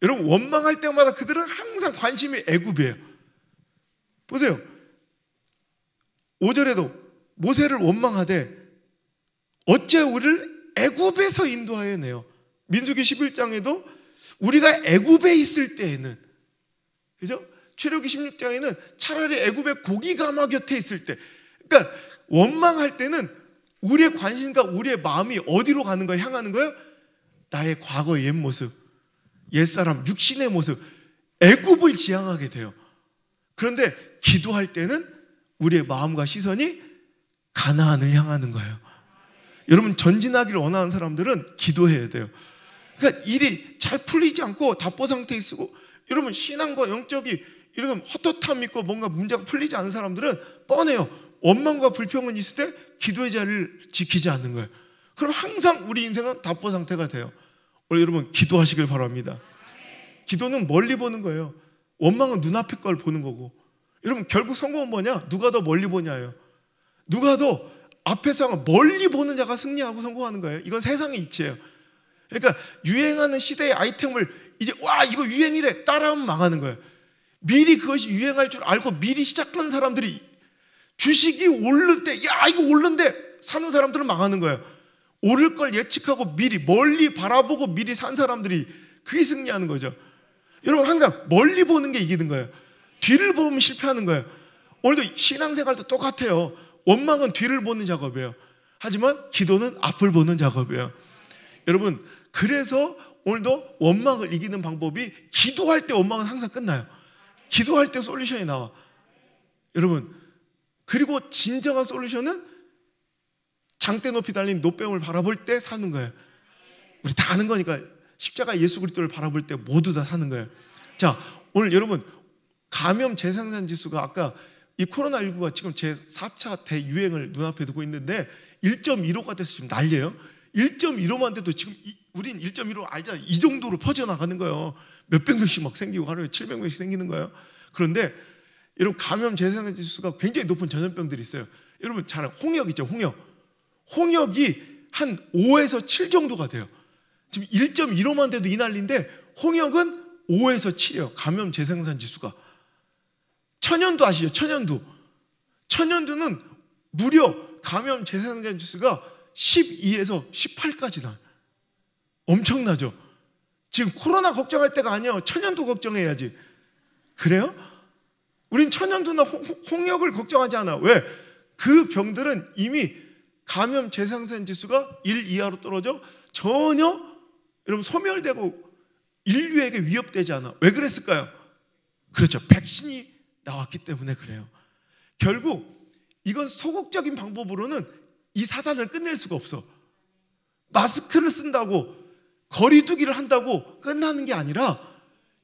여러분 원망할 때마다 그들은 항상 관심이 애굽이에요. 보세요. 5절에도 모세를 원망하되 어째 우리를 애굽에서 인도하여 내요. 민수기 11장에도 우리가 애굽에 있을 때에는, 그죠? 출애굽기 16장에는 차라리 애굽의 고기 가마 곁에 있을 때, 그러니까 원망할 때는 우리의 관심과 우리의 마음이 어디로 가는 거예요? 향하는 거예요? 나의 과거의 옛 모습, 옛사람, 육신의 모습, 애굽을 지향하게 돼요. 그런데 기도할 때는 우리의 마음과 시선이 가나안을 향하는 거예요. 여러분, 전진하기를 원하는 사람들은 기도해야 돼요. 그러니까 일이 잘 풀리지 않고 답보 상태에 있고, 여러분 신앙과 영적이 이런 헛헛함 있고 뭔가 문제가 풀리지 않은 사람들은 뻔해요. 원망과 불평은 있을 때 기도의 자리를 지키지 않는 거예요. 그럼 항상 우리 인생은 답보 상태가 돼요. 오늘 여러분 기도하시길 바랍니다. 기도는 멀리 보는 거예요. 원망은 눈앞의 걸 보는 거고. 여러분 결국 성공은 뭐냐? 누가 더 멀리 보냐예요. 누가 더 앞에 상황 멀리 보는 자가 승리하고 성공하는 거예요. 이건 세상의 이치예요. 그러니까 유행하는 시대의 아이템을 이제 와 이거 유행이래 따라하면 망하는 거예요. 미리 그것이 유행할 줄 알고 미리 시작하는 사람들이 주식이 오를 때 야 이거 오른데 사는 사람들은 망하는 거예요. 오를 걸 예측하고 미리 멀리 바라보고 미리 산 사람들이 그게 승리하는 거죠. 여러분 항상 멀리 보는 게 이기는 거예요. 뒤를 보면 실패하는 거예요. 오늘도 신앙생활도 똑같아요. 원망은 뒤를 보는 작업이에요. 하지만 기도는 앞을 보는 작업이에요. 여러분 그래서 오늘도 원망을 이기는 방법이 기도할 때 원망은 항상 끝나요. 기도할 때 솔루션이 나와. 여러분 그리고 진정한 솔루션은 장대 높이 달린 노뱀을 바라볼 때 사는 거예요. 우리 다 아는 거니까 십자가 예수 그리스도를 바라볼 때 모두 다 사는 거예요. 자 오늘 여러분 감염 재생산 지수가 아까 이 코로나19가 지금 제 4차 대유행을 눈앞에 두고 있는데 1.15가 돼서 지금 난리예요. 1.15만 돼도 지금 우린 1.15 알잖아요. 이 정도로 퍼져나가는 거예요. 몇백 명씩 막 생기고 하루에 700명씩 생기는 거예요. 그런데 여러분 감염 재생산 지수가 굉장히 높은 전염병들이 있어요. 여러분 잘 홍역 있죠. 홍역이 한 5에서 7 정도가 돼요. 지금 1.15만 돼도 이 난리인데 홍역은 5에서 7이에요. 감염 재생산 지수가. 천연두 아시죠? 천연두는 무려 감염 재생산 지수가 12에서 18까지 나요. 엄청나죠? 지금 코로나 걱정할 때가 아니에요. 천연두 걱정해야지. 그래요? 우린 천연두나 홍역을 걱정하지 않아. 왜? 그 병들은 이미 감염 재생산 지수가 1 이하로 떨어져 전혀 여러분 소멸되고 인류에게 위협되지 않아. 왜 그랬을까요? 그렇죠. 백신이 나왔기 때문에 그래요. 결국 이건 소극적인 방법으로는 이 사단을 끝낼 수가 없어. 마스크를 쓴다고 거리 두기를 한다고 끝나는 게 아니라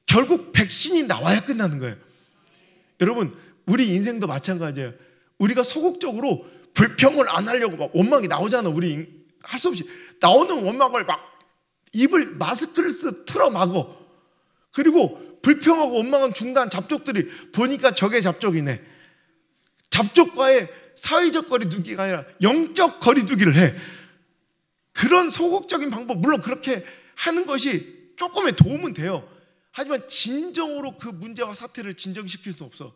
결국 백신이 나와야 끝나는 거예요. 여러분 우리 인생도 마찬가지예요. 우리가 소극적으로 불평을 안 하려고 막 원망이 나오잖아. 우리 할 수 없이 나오는 원망을 막 입을 마스크를 틀어 막어. 그리고 불평하고 원망은 중단 잡족들이 보니까 저게 잡족이네. 잡족과의 사회적 거리 두기가 아니라 영적 거리 두기를 해. 그런 소극적인 방법 물론 그렇게 하는 것이 조금의 도움은 돼요. 하지만 진정으로 그 문제와 사태를 진정시킬 수 없어.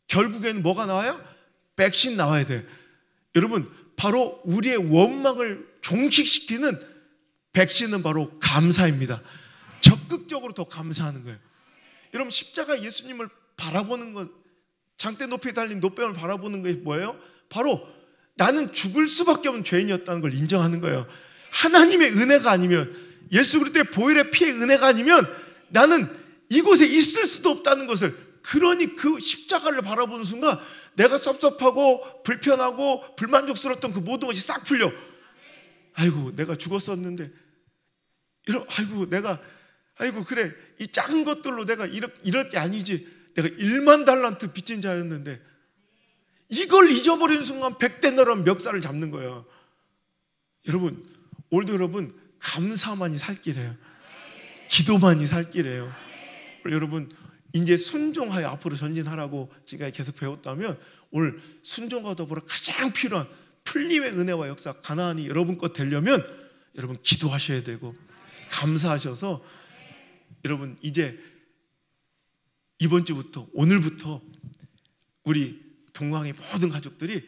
결국에는 뭐가 나와요? 백신 나와야 돼. 여러분 바로 우리의 원망을 종식시키는 백신은 바로 감사입니다. 적극적으로 더 감사하는 거예요. 여러분 십자가 예수님을 바라보는 것, 장대 높이에 달린 노뱀을 바라보는 것이 뭐예요? 바로 나는 죽을 수밖에 없는 죄인이었다는 걸 인정하는 거예요. 하나님의 은혜가 아니면, 예수 그리스도의 보혈의 피의 은혜가 아니면 나는 이곳에 있을 수도 없다는 것을, 그러니 그 십자가를 바라보는 순간 내가 섭섭하고 불편하고 불만족스러웠던 그 모든 것이 싹 풀려. 아이고 내가 죽었었는데, 아이고 그래 이 작은 것들로 내가 이럴 게 아니지. 내가 1만 달란트 빚진 자였는데 이걸 잊어버리는 순간 100데나리온 멱살을 잡는 거예요. 여러분 오늘도 여러분 감사만이 살 길이에요. 기도만이 살 길이에요. 여러분 이제 순종하여 앞으로 전진하라고 지금까지 계속 배웠다면 오늘 순종과 더불어 가장 필요한 풀림의 은혜와 역사, 가나안이 여러분 것 되려면 여러분 기도하셔야 되고 감사하셔서, 여러분 이제 이번 주부터 오늘부터 우리 동광의 모든 가족들이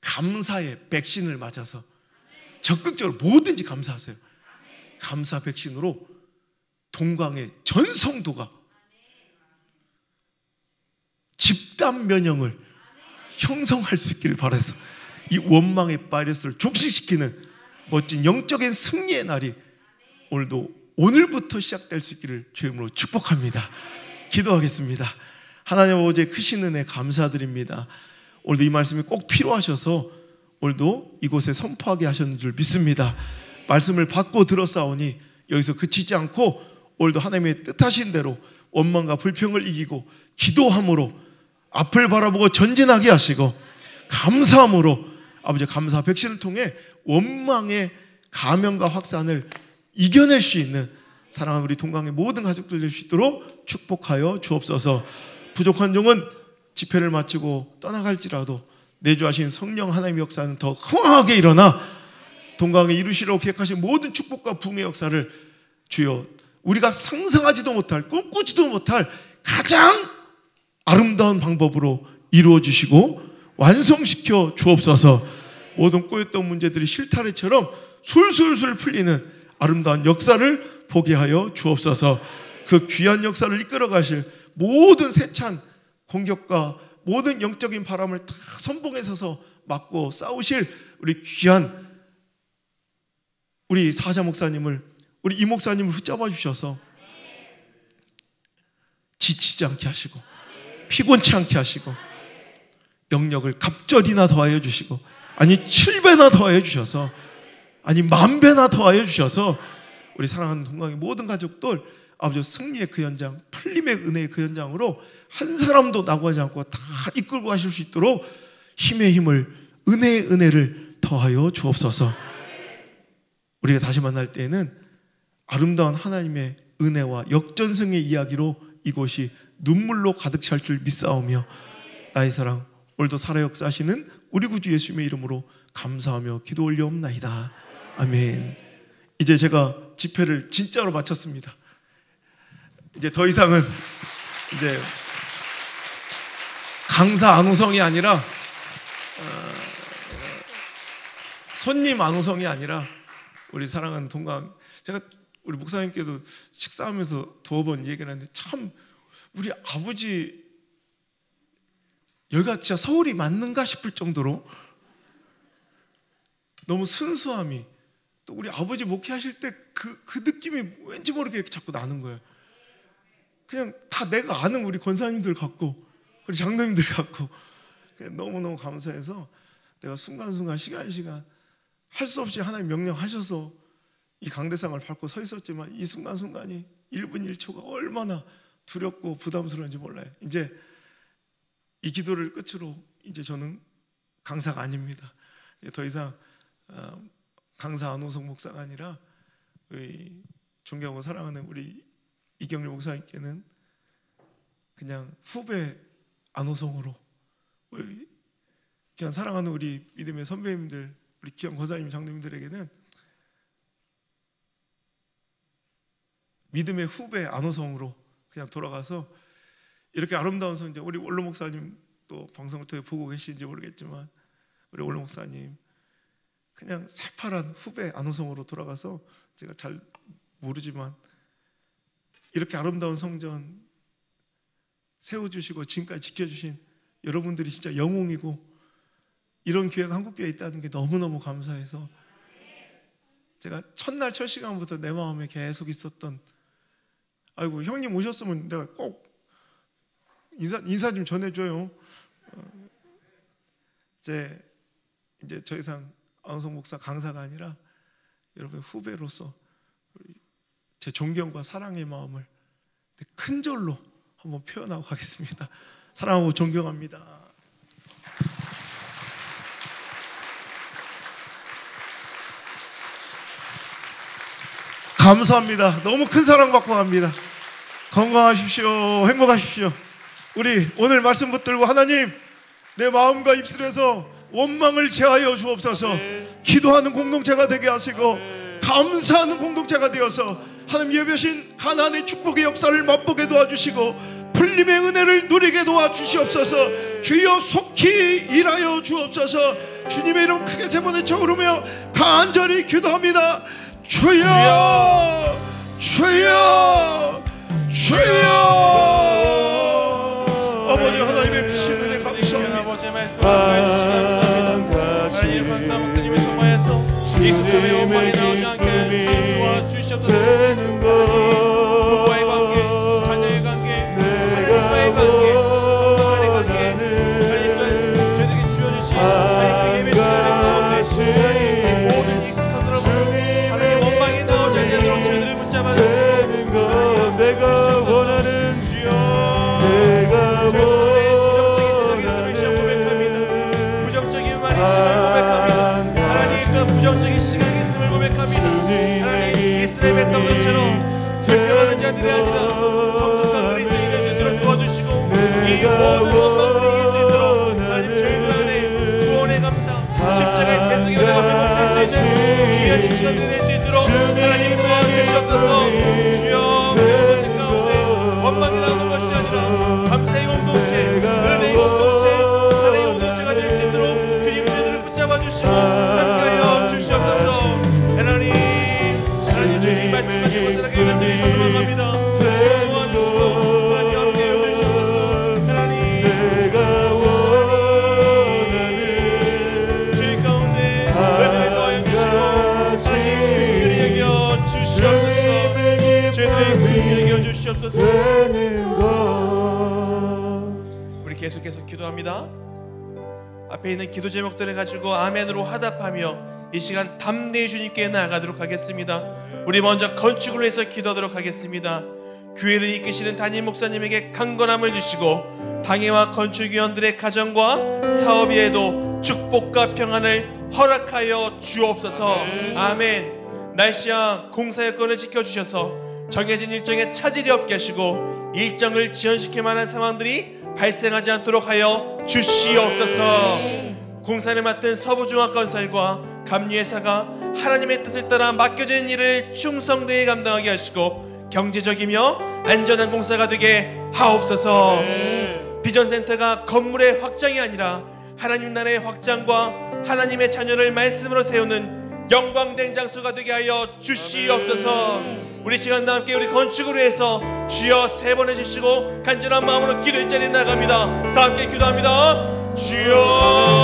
감사의 백신을 맞아서 적극적으로 뭐든지 감사하세요. 감사 백신으로 동광의 전 성도가 집단 면역을 형성할 수 있기를 바라서 이 원망의 바이러스를 족식시키는 멋진 영적인 승리의 날이 오늘부터 시작될 수 있기를 주의 이름으로 축복합니다. 기도하겠습니다. 하나님 아버지의 크신 은혜 감사드립니다. 오늘도 이 말씀이 꼭 필요하셔서 오늘도 이곳에 선포하게 하셨는 줄 믿습니다. 말씀을 받고 들었사오니 여기서 그치지 않고 오늘도 하나님의 뜻하신 대로 원망과 불평을 이기고 기도함으로 앞을 바라보고 전진하게 하시고 감사함으로 아버지 감사 백신을 통해 원망의 가면과 확산을 이겨낼 수 있는 사랑하는 우리 동강의 모든 가족들 될 수 있도록 축복하여 주옵소서. 부족한 종은 집회를 마치고 떠나갈지라도 내주하신 성령 하나님의 역사는 더 흥하게 일어나 동강에 이루시려고 계획하신 모든 축복과 부흥의 역사를 주여 우리가 상상하지도 못할 꿈꾸지도 못할 가장 아름다운 방법으로 이루어 주시고 완성시켜 주옵소서. 모든 꼬였던 문제들이 실타래처럼 술술술 풀리는 아름다운 역사를 보게 하여 주옵소서. 그 귀한 역사를 이끌어 가실 모든 세찬 공격과 모든 영적인 바람을 다 선봉에 서서 막고 싸우실 우리 귀한 우리 사자 목사님을, 우리 이 목사님을 붙잡아 주셔서 지치지 않게 하시고 피곤치 않게 하시고 영역을 갑절이나 더하여 주시고 아니 7배나 더하여 주셔서 아니 10,000배나 더하여 주셔서 우리 사랑하는 동강의 모든 가족들 아버지 승리의 그 현장, 풀림의 은혜의 그 현장으로 한 사람도 낙오하지 않고 다 이끌고 가실 수 있도록 힘의 힘을, 은혜의 은혜를 더하여 주옵소서. 우리가 다시 만날 때에는 아름다운 하나님의 은혜와 역전승의 이야기로 이곳이 눈물로 가득 찰 줄 믿사오며 나의 사랑 오늘도 살아 역사하시는 우리 구주 예수님의 이름으로 감사하며 기도 올려옵나이다. 아멘. 이제 제가 집회를 진짜로 마쳤습니다. 이제 더 이상은 이제 강사 안호성이 아니라 손님 안호성이 아니라 우리 사랑하는 동강, 제가 우리 목사님께도 식사하면서 두어 번 얘기를 했는데 참 우리 아버지 여기가 진짜 서울이 맞는가 싶을 정도로 너무 순수함이, 또 우리 아버지 목회하실 때 그 느낌이 왠지 모르게 이렇게 자꾸 나는 거예요. 그냥 다 내가 아는 우리 권사님들 같고 우리 장로님들 같고 너무너무 감사해서 내가 순간순간 시간 할 수 없이 하나님 명령하셔서 이 강대상을 밟고 서 있었지만 이 순간순간이 1분 1초가 얼마나 두렵고 부담스러운지 몰라요. 이제 이 기도를 끝으로 이제 저는 강사가 아닙니다. 더 이상 강사 안호성 목사가 아니라 우리 존경하고 사랑하는 우리 이경률 목사님께는 그냥 후배 안호성으로 우리 그냥 사랑하는 우리 믿음의 선배님들, 우리 귀한 권사님 장로님들에게는 믿음의 후배 안호성으로 그냥 돌아가서 이렇게 아름다운 성장, 우리 원로 목사님 또 방송을 통해 보고 계시는지 모르겠지만 우리 원로 목사님 그냥 새파란 후배 안호성으로 돌아가서 제가 잘 모르지만 이렇게 아름다운 성전 세워주시고 지금까지 지켜주신 여러분들이 진짜 영웅이고 이런 교회가 한국교회에 있다는 게 너무너무 감사해서 제가 첫날 첫 시간부터 내 마음에 계속 있었던, 아이고 형님 오셨으면 내가 꼭 인사 좀 전해줘요. 이제 더 이상 안호성 목사 강사가 아니라 여러분의 후배로서 제 존경과 사랑의 마음을 큰 절로 한번 표현하고 가겠습니다. 사랑하고 존경합니다. 감사합니다. 너무 큰 사랑 받고 갑니다. 건강하십시오. 행복하십시오. 우리 오늘 말씀 붙들고 하나님 내 마음과 입술에서 원망을 제하여 주옵소서. 기도하는 공동체가 되게 하시고 감사하는 공동체가 되어서 하나님 예배신 가나안의 축복의 역사를 맛보게 도와주시고 풀림의 은혜를 누리게 도와주시옵소서. 주여 속히 일하여 주옵소서. 주님의 이름 크게 세 번에 쳐오르며 간절히 기도합니다. 주여 주여 주여. 아버지 하나님의 크신 은혜 감사합니다. 익숙함의 원망이 나오지 않게 도와주시옵소서. 부부와의 관계, 자녀의 관계, 하나님과의 관계, 성도 간의 관계, 하나님과 저에게 주어주신 하나님 그 예배 시간의 가운데 하나님 모든 익숙함들을 하나님 원망이 나오지 않도록 저희들을 붙잡아 주시옵소서. 내가 원하는 주여, 저희들의 부정적인 생각이 있음을 시험 고백합니다. 부정적인 말이 있음을 고백합니다. 하나님 그 부정적인 시각이 있음을 고백합니다. 하나님 이스라엘 백성들처럼 불평하는 자들이 아니라 성숙한 그리스도인이 될 수 있도록 도와주시고 이 모든 원망들이 이길 수 있도록 하나님 저희들 안에 구원의 감사, 십자가의 대속의 은혜가 회복될 수 있는 귀한 시간들이 될 수 있도록 하나님 도와주시옵소서. 주여, 그 번째 가운데 원망이 나오는 것이 아니라 감사의 공동체, 은혜의 공동체, 사랑의 공동체가 될 수 있도록 주님 저희들을 붙잡아 주시고 함께하여 주시옵소서. 하나님 주님 말씀 가지고 살아가게 간절히 소망합니다. 주여 도와주시고 하나님 함께하여 주시옵소서. 하나님 주님 가운데 은혜를 더하여 주시고 하나님 긍휼히 여겨 주시옵소서. 저희들의 긍휼히 여겨 주시옵소서. 우리 계속 기도합니다. 앞에 있는 기도 제목들을 가지고 아멘으로 화답하며 이 시간 담대히 주님께 나아가도록 하겠습니다. 우리 먼저 건축을 위해서 기도하도록 하겠습니다. 교회를 이끄시는 담임 목사님에게 강건함을 주시고 당회와 건축위원들의 가정과 사업에도 축복과 평안을 허락하여 주옵소서. 아멘. 날씨와 공사 여건을 지켜주셔서 정해진 일정에 차질이 없게 하시고 일정을 지연시킬 만한 상황들이 발생하지 않도록 하여 주시옵소서. 공사를 맡은 서부종합건설과 감리회사가 하나님의 뜻을 따라 맡겨진 일을 충성되게 감당하게 하시고 경제적이며 안전한 공사가 되게 하옵소서. 비전센터가 건물의 확장이 아니라 하나님 나라의 확장과 하나님의 자녀를 말씀으로 세우는 영광된 장소가 되게 하여 주시옵소서. 우리 시간과 함께 우리 건축을 위해서 주여 3번 해주시고 간절한 마음으로 기도의 자리에 나갑니다. 다 함께 기도합니다. 주여,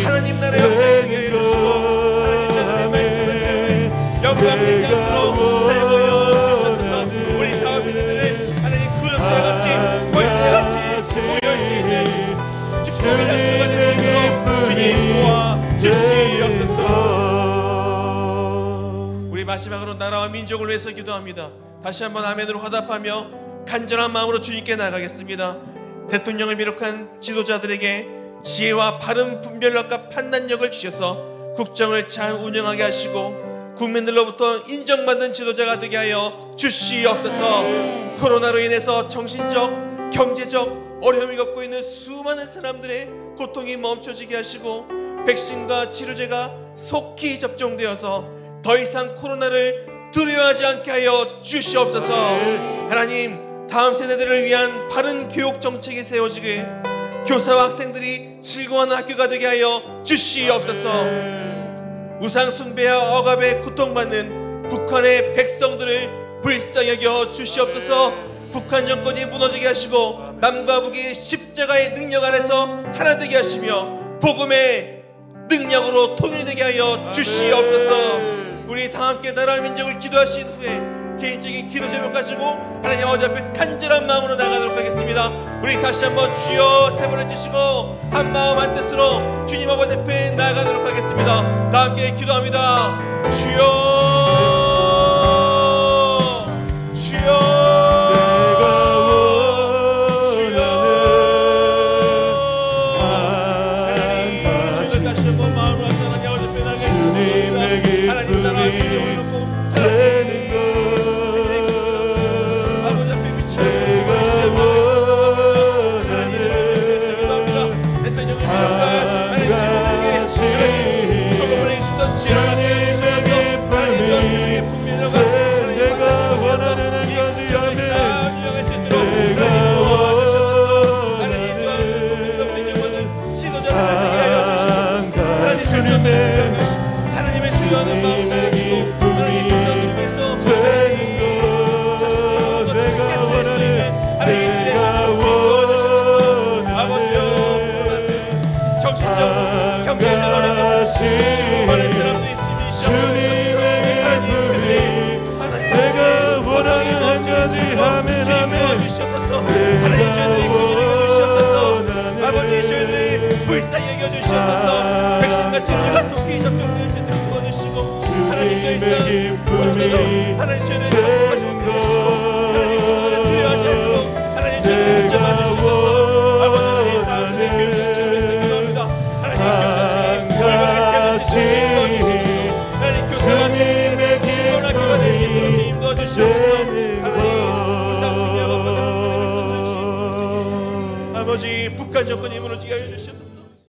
하나님 나라의 확장이 되게 해주시고 하나님 자녀의 말씀을 세우는 영광된 장소로 사용하여 주셔서 우리 다음 세대들은 하나님 구름과 같이 멀티같이 모여올 수 있는 축복의 장소가 될 수 있도록 주님 도와주시옵소서. 우리 마지막으로 나라와 민족을 위해서 기도합니다. 다시 한번 아멘으로 화답하며 간절한 마음으로 주님께 나아가겠습니다. 대통령을 비롯한 지도자들에게 지혜와 바른 분별력과 판단력을 주셔서 국정을 잘 운영하게 하시고 국민들로부터 인정받는 지도자가 되게 하여 주시옵소서. 코로나로 인해서 정신적, 경제적 어려움을 겪고 있는 수많은 사람들의 고통이 멈춰지게 하시고 백신과 치료제가 속히 접종되어서 더 이상 코로나를 두려워하지 않게 하여 주시옵소서. 하나님, 다음 세대들을 위한 바른 교육 정책이 세워지게 교사와 학생들이 즐거워하는 학교가 되게 하여 주시옵소서. 우상 숭배와 억압에 고통받는 북한의 백성들을 불쌍히 여겨 주시옵소서. 북한 정권이 무너지게 하시고 남과 북이 십자가의 능력 아래서 하나 되게 하시며 복음의 능력으로 통일되게 하여 주시옵소서. 우리 다 함께 나라와 민족을 기도하신 후에 개인적인 기도 제목 가지고 하나님 아버지 앞에 간절한 마음으로 나가도록 하겠습니다. 우리 다시 한번 주여 세 번 해주시고 한 마음 한 뜻으로 주님 아버지 앞에 나가도록 하겠습니다. 다 함께 기도합니다. 주여, 주여, 아버지, 북한 정권이 무너지게 하여 주시옵소서.